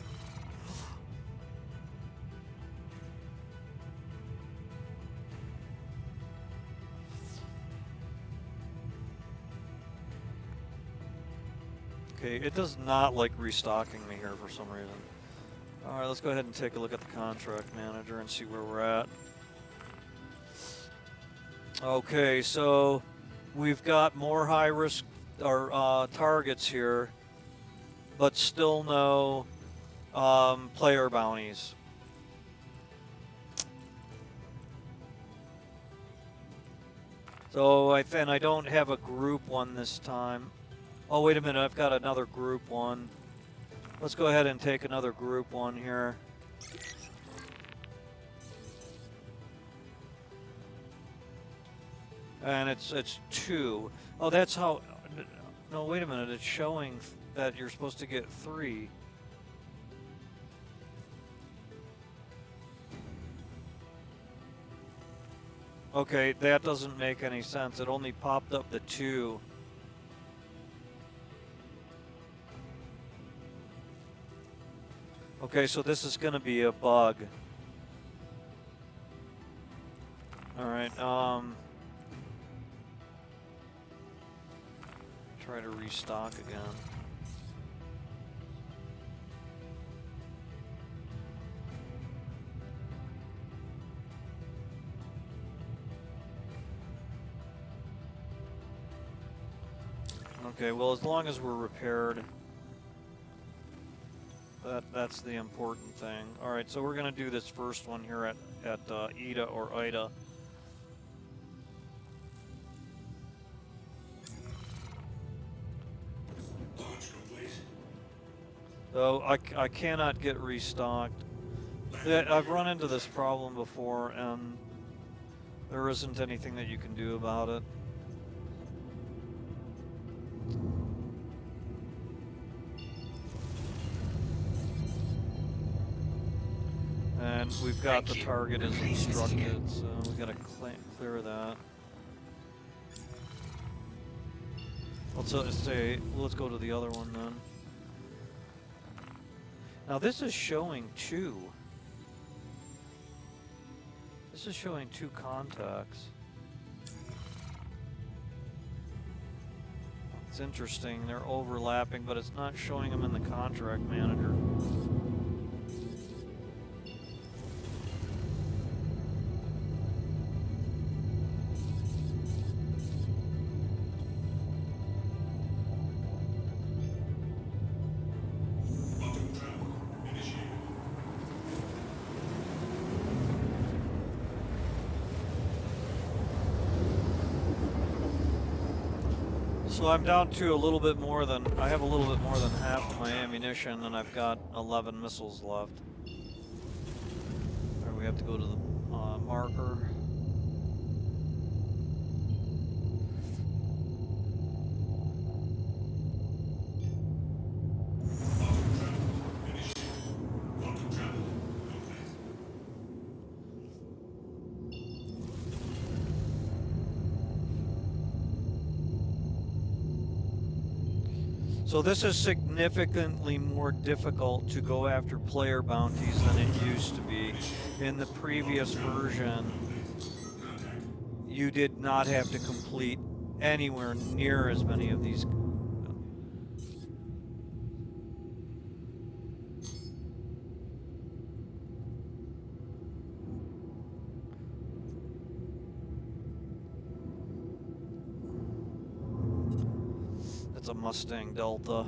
Okay, it does not like restocking me here for some reason. Alright, let's go ahead and take a look at the contract manager and see where we're at. Okay, so we've got more high risk targets here, but still no player bounties. So I don't have a group one this time. Oh, wait a minute, I've got another group one. Let's go ahead and take another group one here. And it's 2. Oh, that's how... No, wait a minute, it's showing that you're supposed to get 3. Okay, that doesn't make any sense. It only popped up the 2. Okay, so this is going to be a bug. Alright, try to restock again. Okay, well, as long as we're repaired, that's the important thing. All right, so we're gonna do this first one here at Ida or Ida. Launch complete. So I cannot get restocked. I've run into this problem before, and there isn't anything that you can do about it. And we've got the target as instructed, so we gotta clear that. Let's go to the other one then. Now this is showing 2. This is showing 2 contacts. It's interesting. They're overlapping, but it's not showing them in the contract manager. Quantum travel initiated. So I'm down to a little bit more than, I have a little bit more than half of my ammunition, and I've got 11 missiles left. Alright, we have to go to the marker. Quantum travel initiated. Quantum travel complete. So this is significantly more difficult to go after player bounties than it used to be. In the previous version, you did not have to complete anywhere near as many of these. It's a Mustang Delta.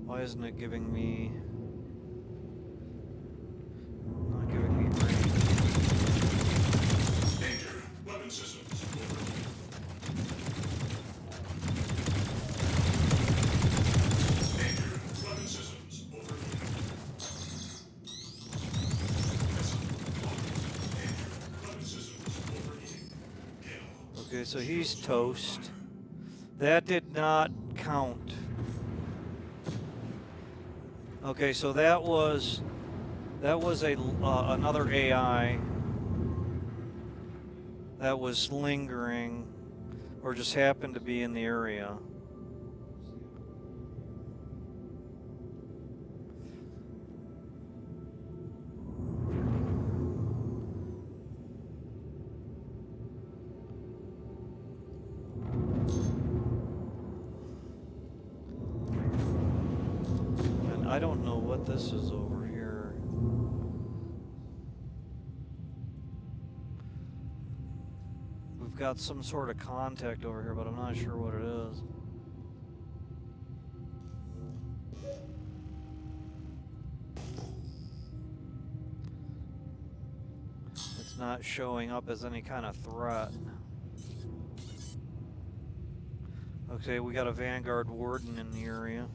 Why isn't it giving me... not giving me range? Danger. Weapon systems overheating. Danger. Weapon systems overheating. Missile locked. Danger. Weapon systems overheating. Kill. Okay, so he's toast. That did not count. Okay, so that was a another AI that was lingering or just happened to be in the area. I don't know what this is over here. We've got some sort of contact over here, but I'm not sure what it is. It's not showing up as any kind of threat. Okay, we got a Vanguard Warden in the area.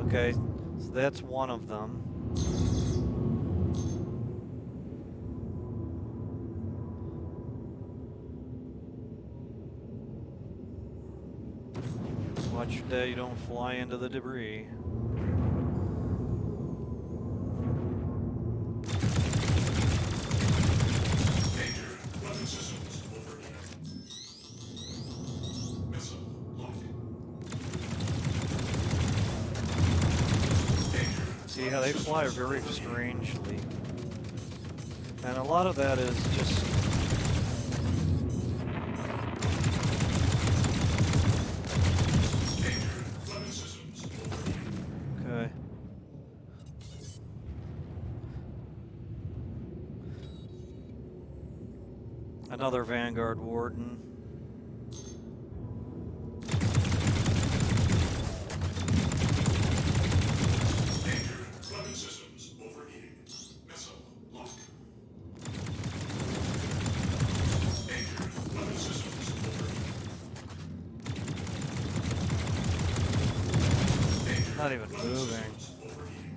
Okay, so that's one of them. Watch your day, you don't fly into the debris. Danger. Weapon systems overheating. Missile locked. See how they fly very strangely. And a lot of that is just... Danger. Weapon systems overheating. Okay. Another Vanguard Warden. Danger. Weapon systems overheating. Missile locked. Danger. Weapon systems overheating. Danger. Not even moving. Systems overheating.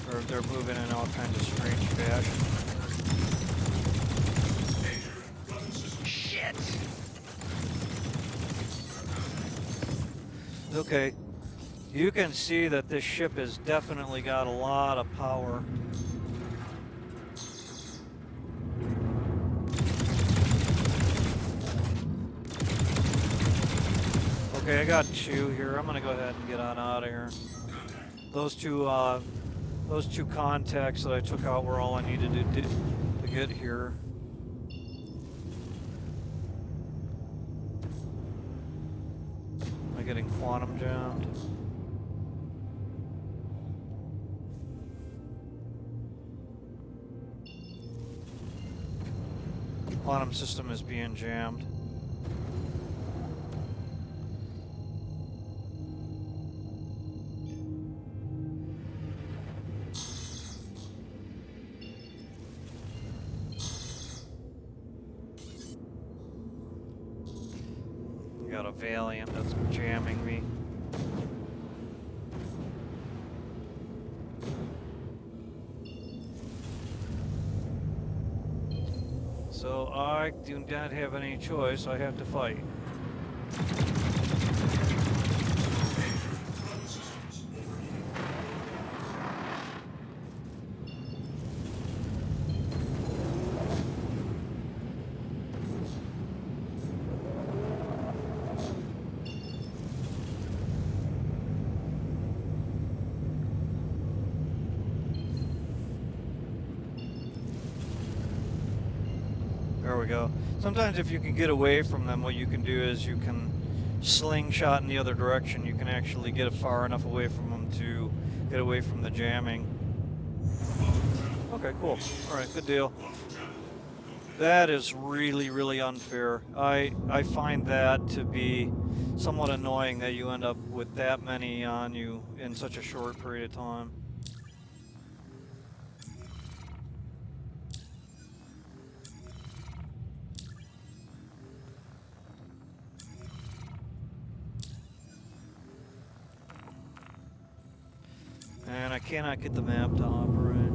Or they're moving in all kinds of strange fashion. Danger. Weapon systems. Shit! Okay. You can see that this ship has definitely got a lot of power. Okay, I got two here. I'm gonna go ahead and get on out of here. Those two contacts that I took out were all I needed to get here. I getting quantum jammed? Quantum system is being jammed. Got a Valiant that's jamming me. So I do not have any choice, I have to fight. There we go. Sometimes if you can get away from them, what you can do is you can slingshot in the other direction. You can actually get far enough away from them to get away from the jamming. Okay, cool. Alright, good deal. That is really, really unfair. I find that to be somewhat annoying that you end up with that many on you in such a short period of time. And I cannot get the map to operate.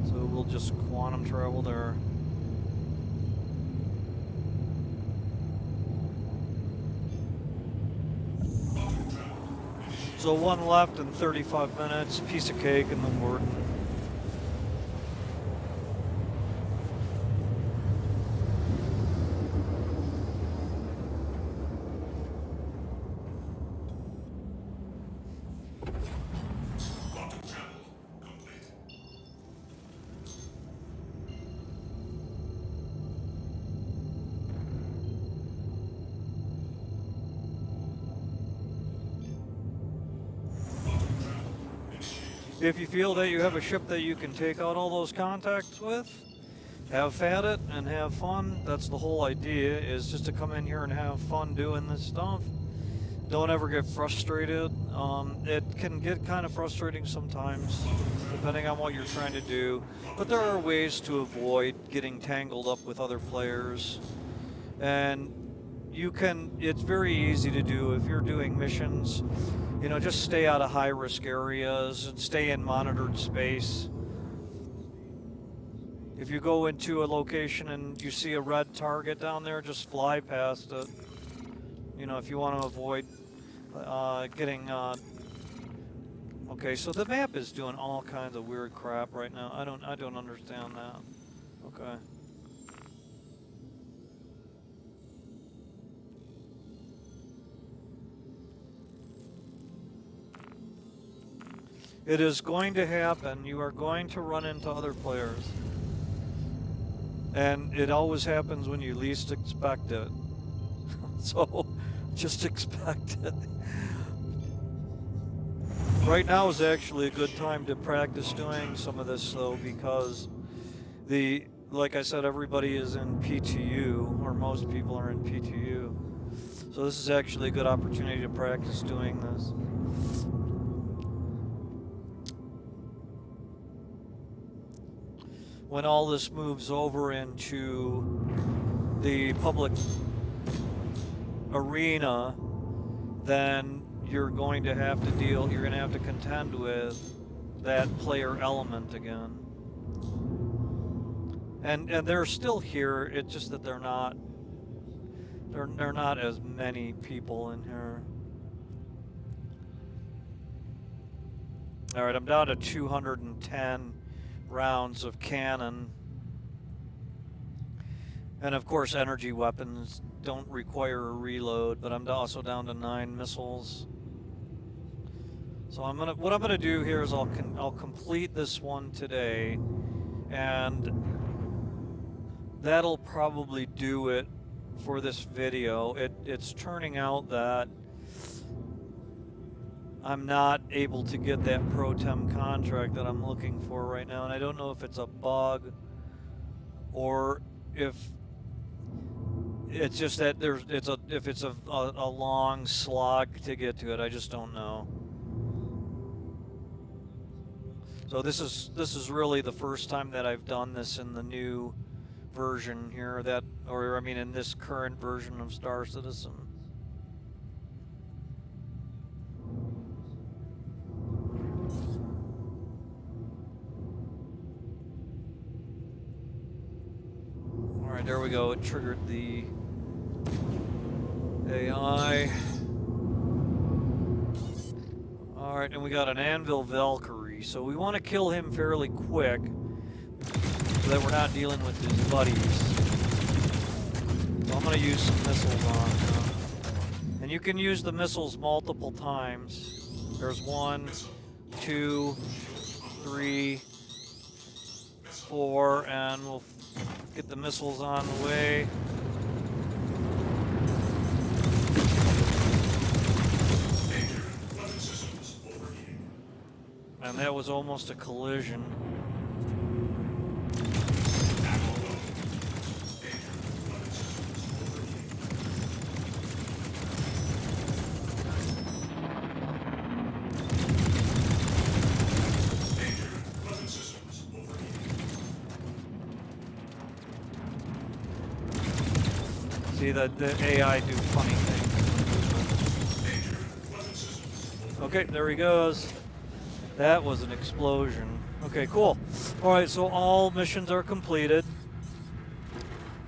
So we'll just quantum travel there. So 1 left in 35 minutes, piece of cake, and then we're... If you feel that you have a ship that you can take out all those contacts with, have at it and have fun. That's the whole idea, is just to come in here and have fun doing this stuff. Don't ever get frustrated. It can get kind of frustrating sometimes, depending on what you're trying to do. But there are ways to avoid getting tangled up with other players. And you can, it's very easy to do if you're doing missions. You know, just stay out of high-risk areas and stay in monitored space. If you go into a location and you see a red target down there, just fly past it. You know, if you want to avoid getting... Okay, so the map is doing all kinds of weird crap right now. I don't understand that. Okay. It is going to happen. You are going to run into other players. And it always happens when you least expect it. So, just expect it. Right now is actually a good time to practice doing some of this, though, because like I said, everybody is in PTU, or most people are in PTU. So this is actually a good opportunity to practice doing this. When all this moves over into the public arena, then you're going to have to contend with that player element again. And they're still here, it's just that they're not as many people in here. Alright, I'm down to 210 rounds of cannon, and of course energy weapons don't require a reload, but I'm also down to 9 missiles. So what I'm gonna do here is I'll complete this one today, and that'll probably do it for this video. It's turning out that I'm not able to get that Pro-Tem contract that I'm looking for right now, and I don't know if it's a bug or if it's just that if it's a long slog to get to it. I just don't know. So this is really the first time that I've done this in the new version here, or I mean in this current version of Star Citizen. All right, there we go. It triggered the AI. All right, and we got an Anvil Valkyrie, so we want to kill him fairly quick so that we're not dealing with his buddies. So I'm going to use some missiles on him. And you can use the missiles multiple times. There's 1, 2, 3, 4, and we'll get the missiles on the way. And that was almost a collision. See that the AI do funny things. Okay, there he goes. That was an explosion. Okay, cool. All right, so all missions are completed.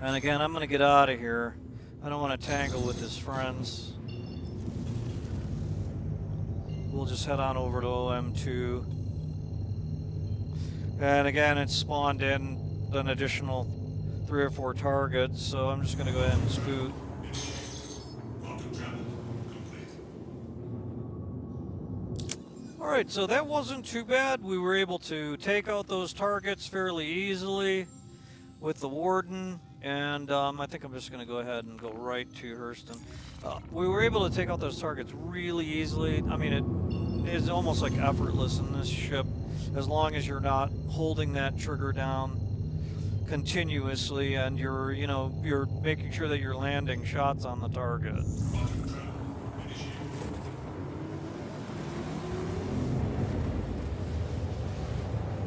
And again, I'm going to get out of here. I don't want to tangle with his friends. We'll just head on over to OM2. And again, it's spawned in an additional 3 or 4 targets, so I'm just going to go ahead and scoot. Alright, so that wasn't too bad. We were able to take out those targets fairly easily with the Warden, and I think I'm just going to go ahead and go right to Hurston. We were able to take out those targets really easily. I mean, it is almost like effortless in this ship, as long as you're not holding that trigger down continuously and you're making sure that you're landing shots on the target.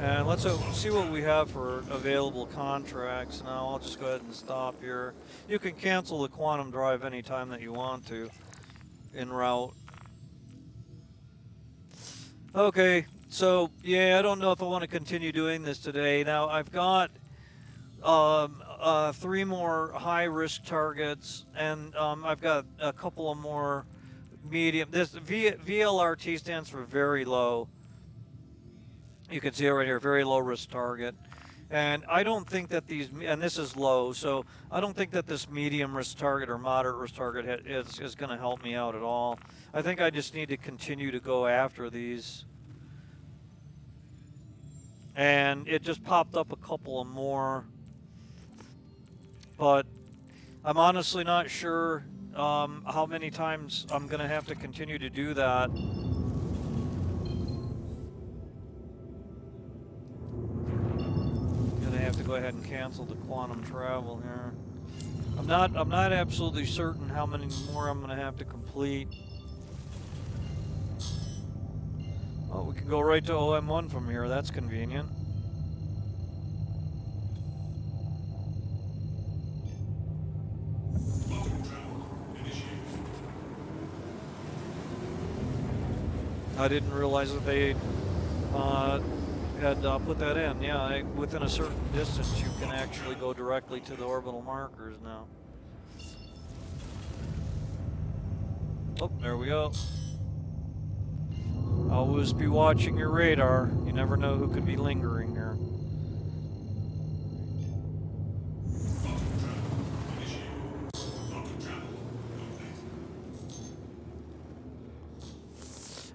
And let's see what we have for available contracts now. I'll just go ahead and stop here. You can cancel the quantum drive anytime that you want to en route. Okay, so yeah, I don't know if I want to continue doing this today. Now I've got 3 more high-risk targets, and I've got a couple of more medium. This VLRT stands for very low. You can see it right here, very low risk target. And I don't think that these, and this is low, so I don't think that this medium risk target or moderate risk target is going to help me out at all. I think I just need to continue to go after these. And it just popped up a couple of more. But I'm honestly not sure how many times I'm going to have to continue to do that. Have to go ahead and cancel the quantum travel here. I'm not absolutely certain how many more I'm going to have to complete. Oh, we can go right to OM1 from here. That's convenient. I didn't realize that they had put that in. Yeah, within a certain distance you can actually go directly to the orbital markers now. Oh, there we go. Always be watching your radar. You never know who could be lingering here.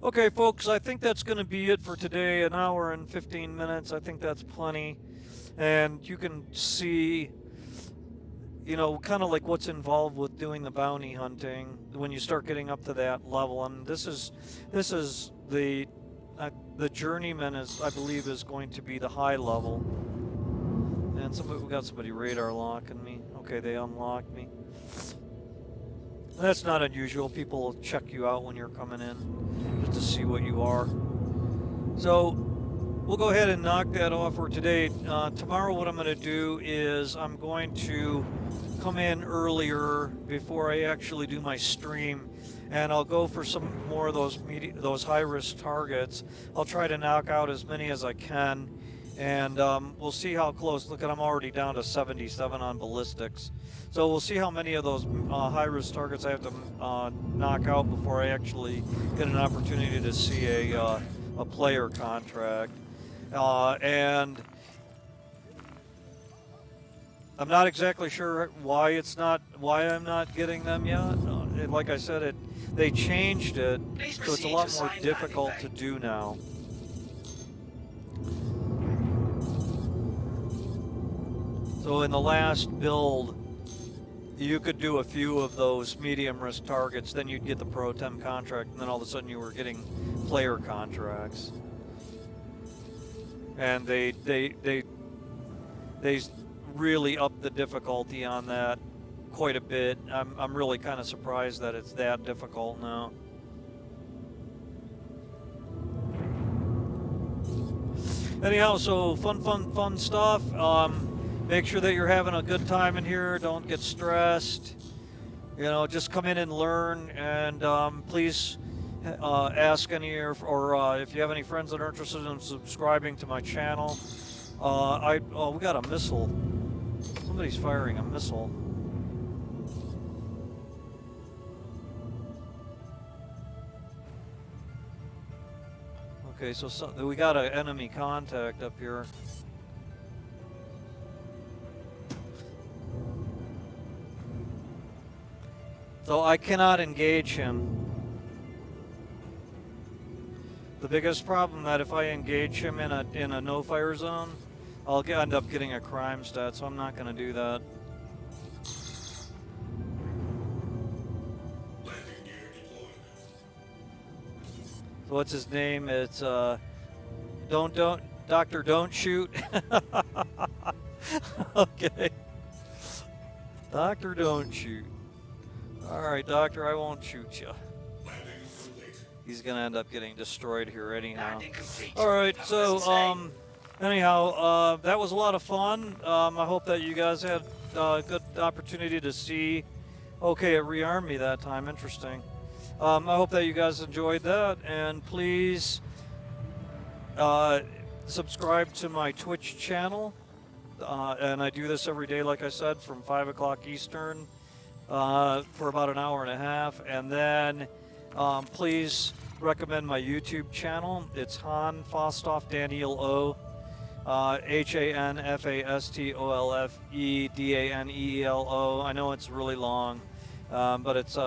Okay, folks, I think that's going to be it for today. An hour and 15 minutes. I think that's plenty. And you can see you know, kind of like what's involved with doing the bounty hunting when you start getting up to that level. And this is the journeyman is, I believe, is going to be the high level. And we got somebody radar locking me. Okay, they unlocked me. That's not unusual. People will check you out when you're coming in just to see what you are. So we'll go ahead and knock that off for today. Tomorrow what I'm going to do is I'm going to come in earlier before I actually do my stream, and I'll go for some more of those high-risk targets. I'll try to knock out as many as I can, and we'll see how close. Look at, I'm already down to 77 on ballistics. So we'll see how many of those high-risk targets I have to knock out before I actually get an opportunity to see a player contract. And I'm not exactly sure why I'm not getting them yet. Like I said, they changed it, so it's a lot more difficult to do now. So in the last build, you could do a few of those medium risk targets, then you'd get the Pro Tem contract, and then all of a sudden you were getting player contracts. And they really upped the difficulty on that quite a bit. I'm really kind of surprised that it's that difficult now. Anyhow, so fun stuff. Make sure that you're having a good time in here. Don't get stressed. You know, just come in and learn. And please ask any, or if you have any friends that are interested in subscribing to my channel. We got a missile. Somebody's firing a missile. Okay, so we got an enemy contact up here. So I cannot engage him. The biggest problem that if I engage him in a no-fire zone, I'll end up getting a crime stat, so I'm not going to do that. Landing gear deployed. So what's his name? It's Doctor, don't shoot. Okay. Doctor, don't shoot. All right, Doctor, I won't shoot you. Landing complete. He's gonna end up getting destroyed here anyhow. Landing complete. All right, so anyhow, that was a lot of fun. I hope that you guys had a good opportunity to see. Okay, it rearmed me that time. Interesting. I hope that you guys enjoyed that, and please subscribe to my Twitch channel. And I do this every day, like I said, from 5 o'clock Eastern for about an hour and a half. And then please recommend my YouTube channel. It's Han Fostoff Daniel O. HANFASTOLFEDANEELO. I know it's really long, but it's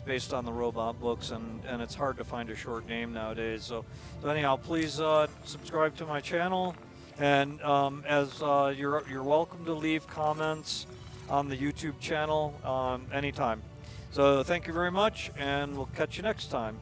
based on the robot books, and it's hard to find a short name nowadays. So anyhow, please subscribe to my channel, and you're welcome to leave comments on the YouTube channel anytime. So thank you very much, and we'll catch you next time.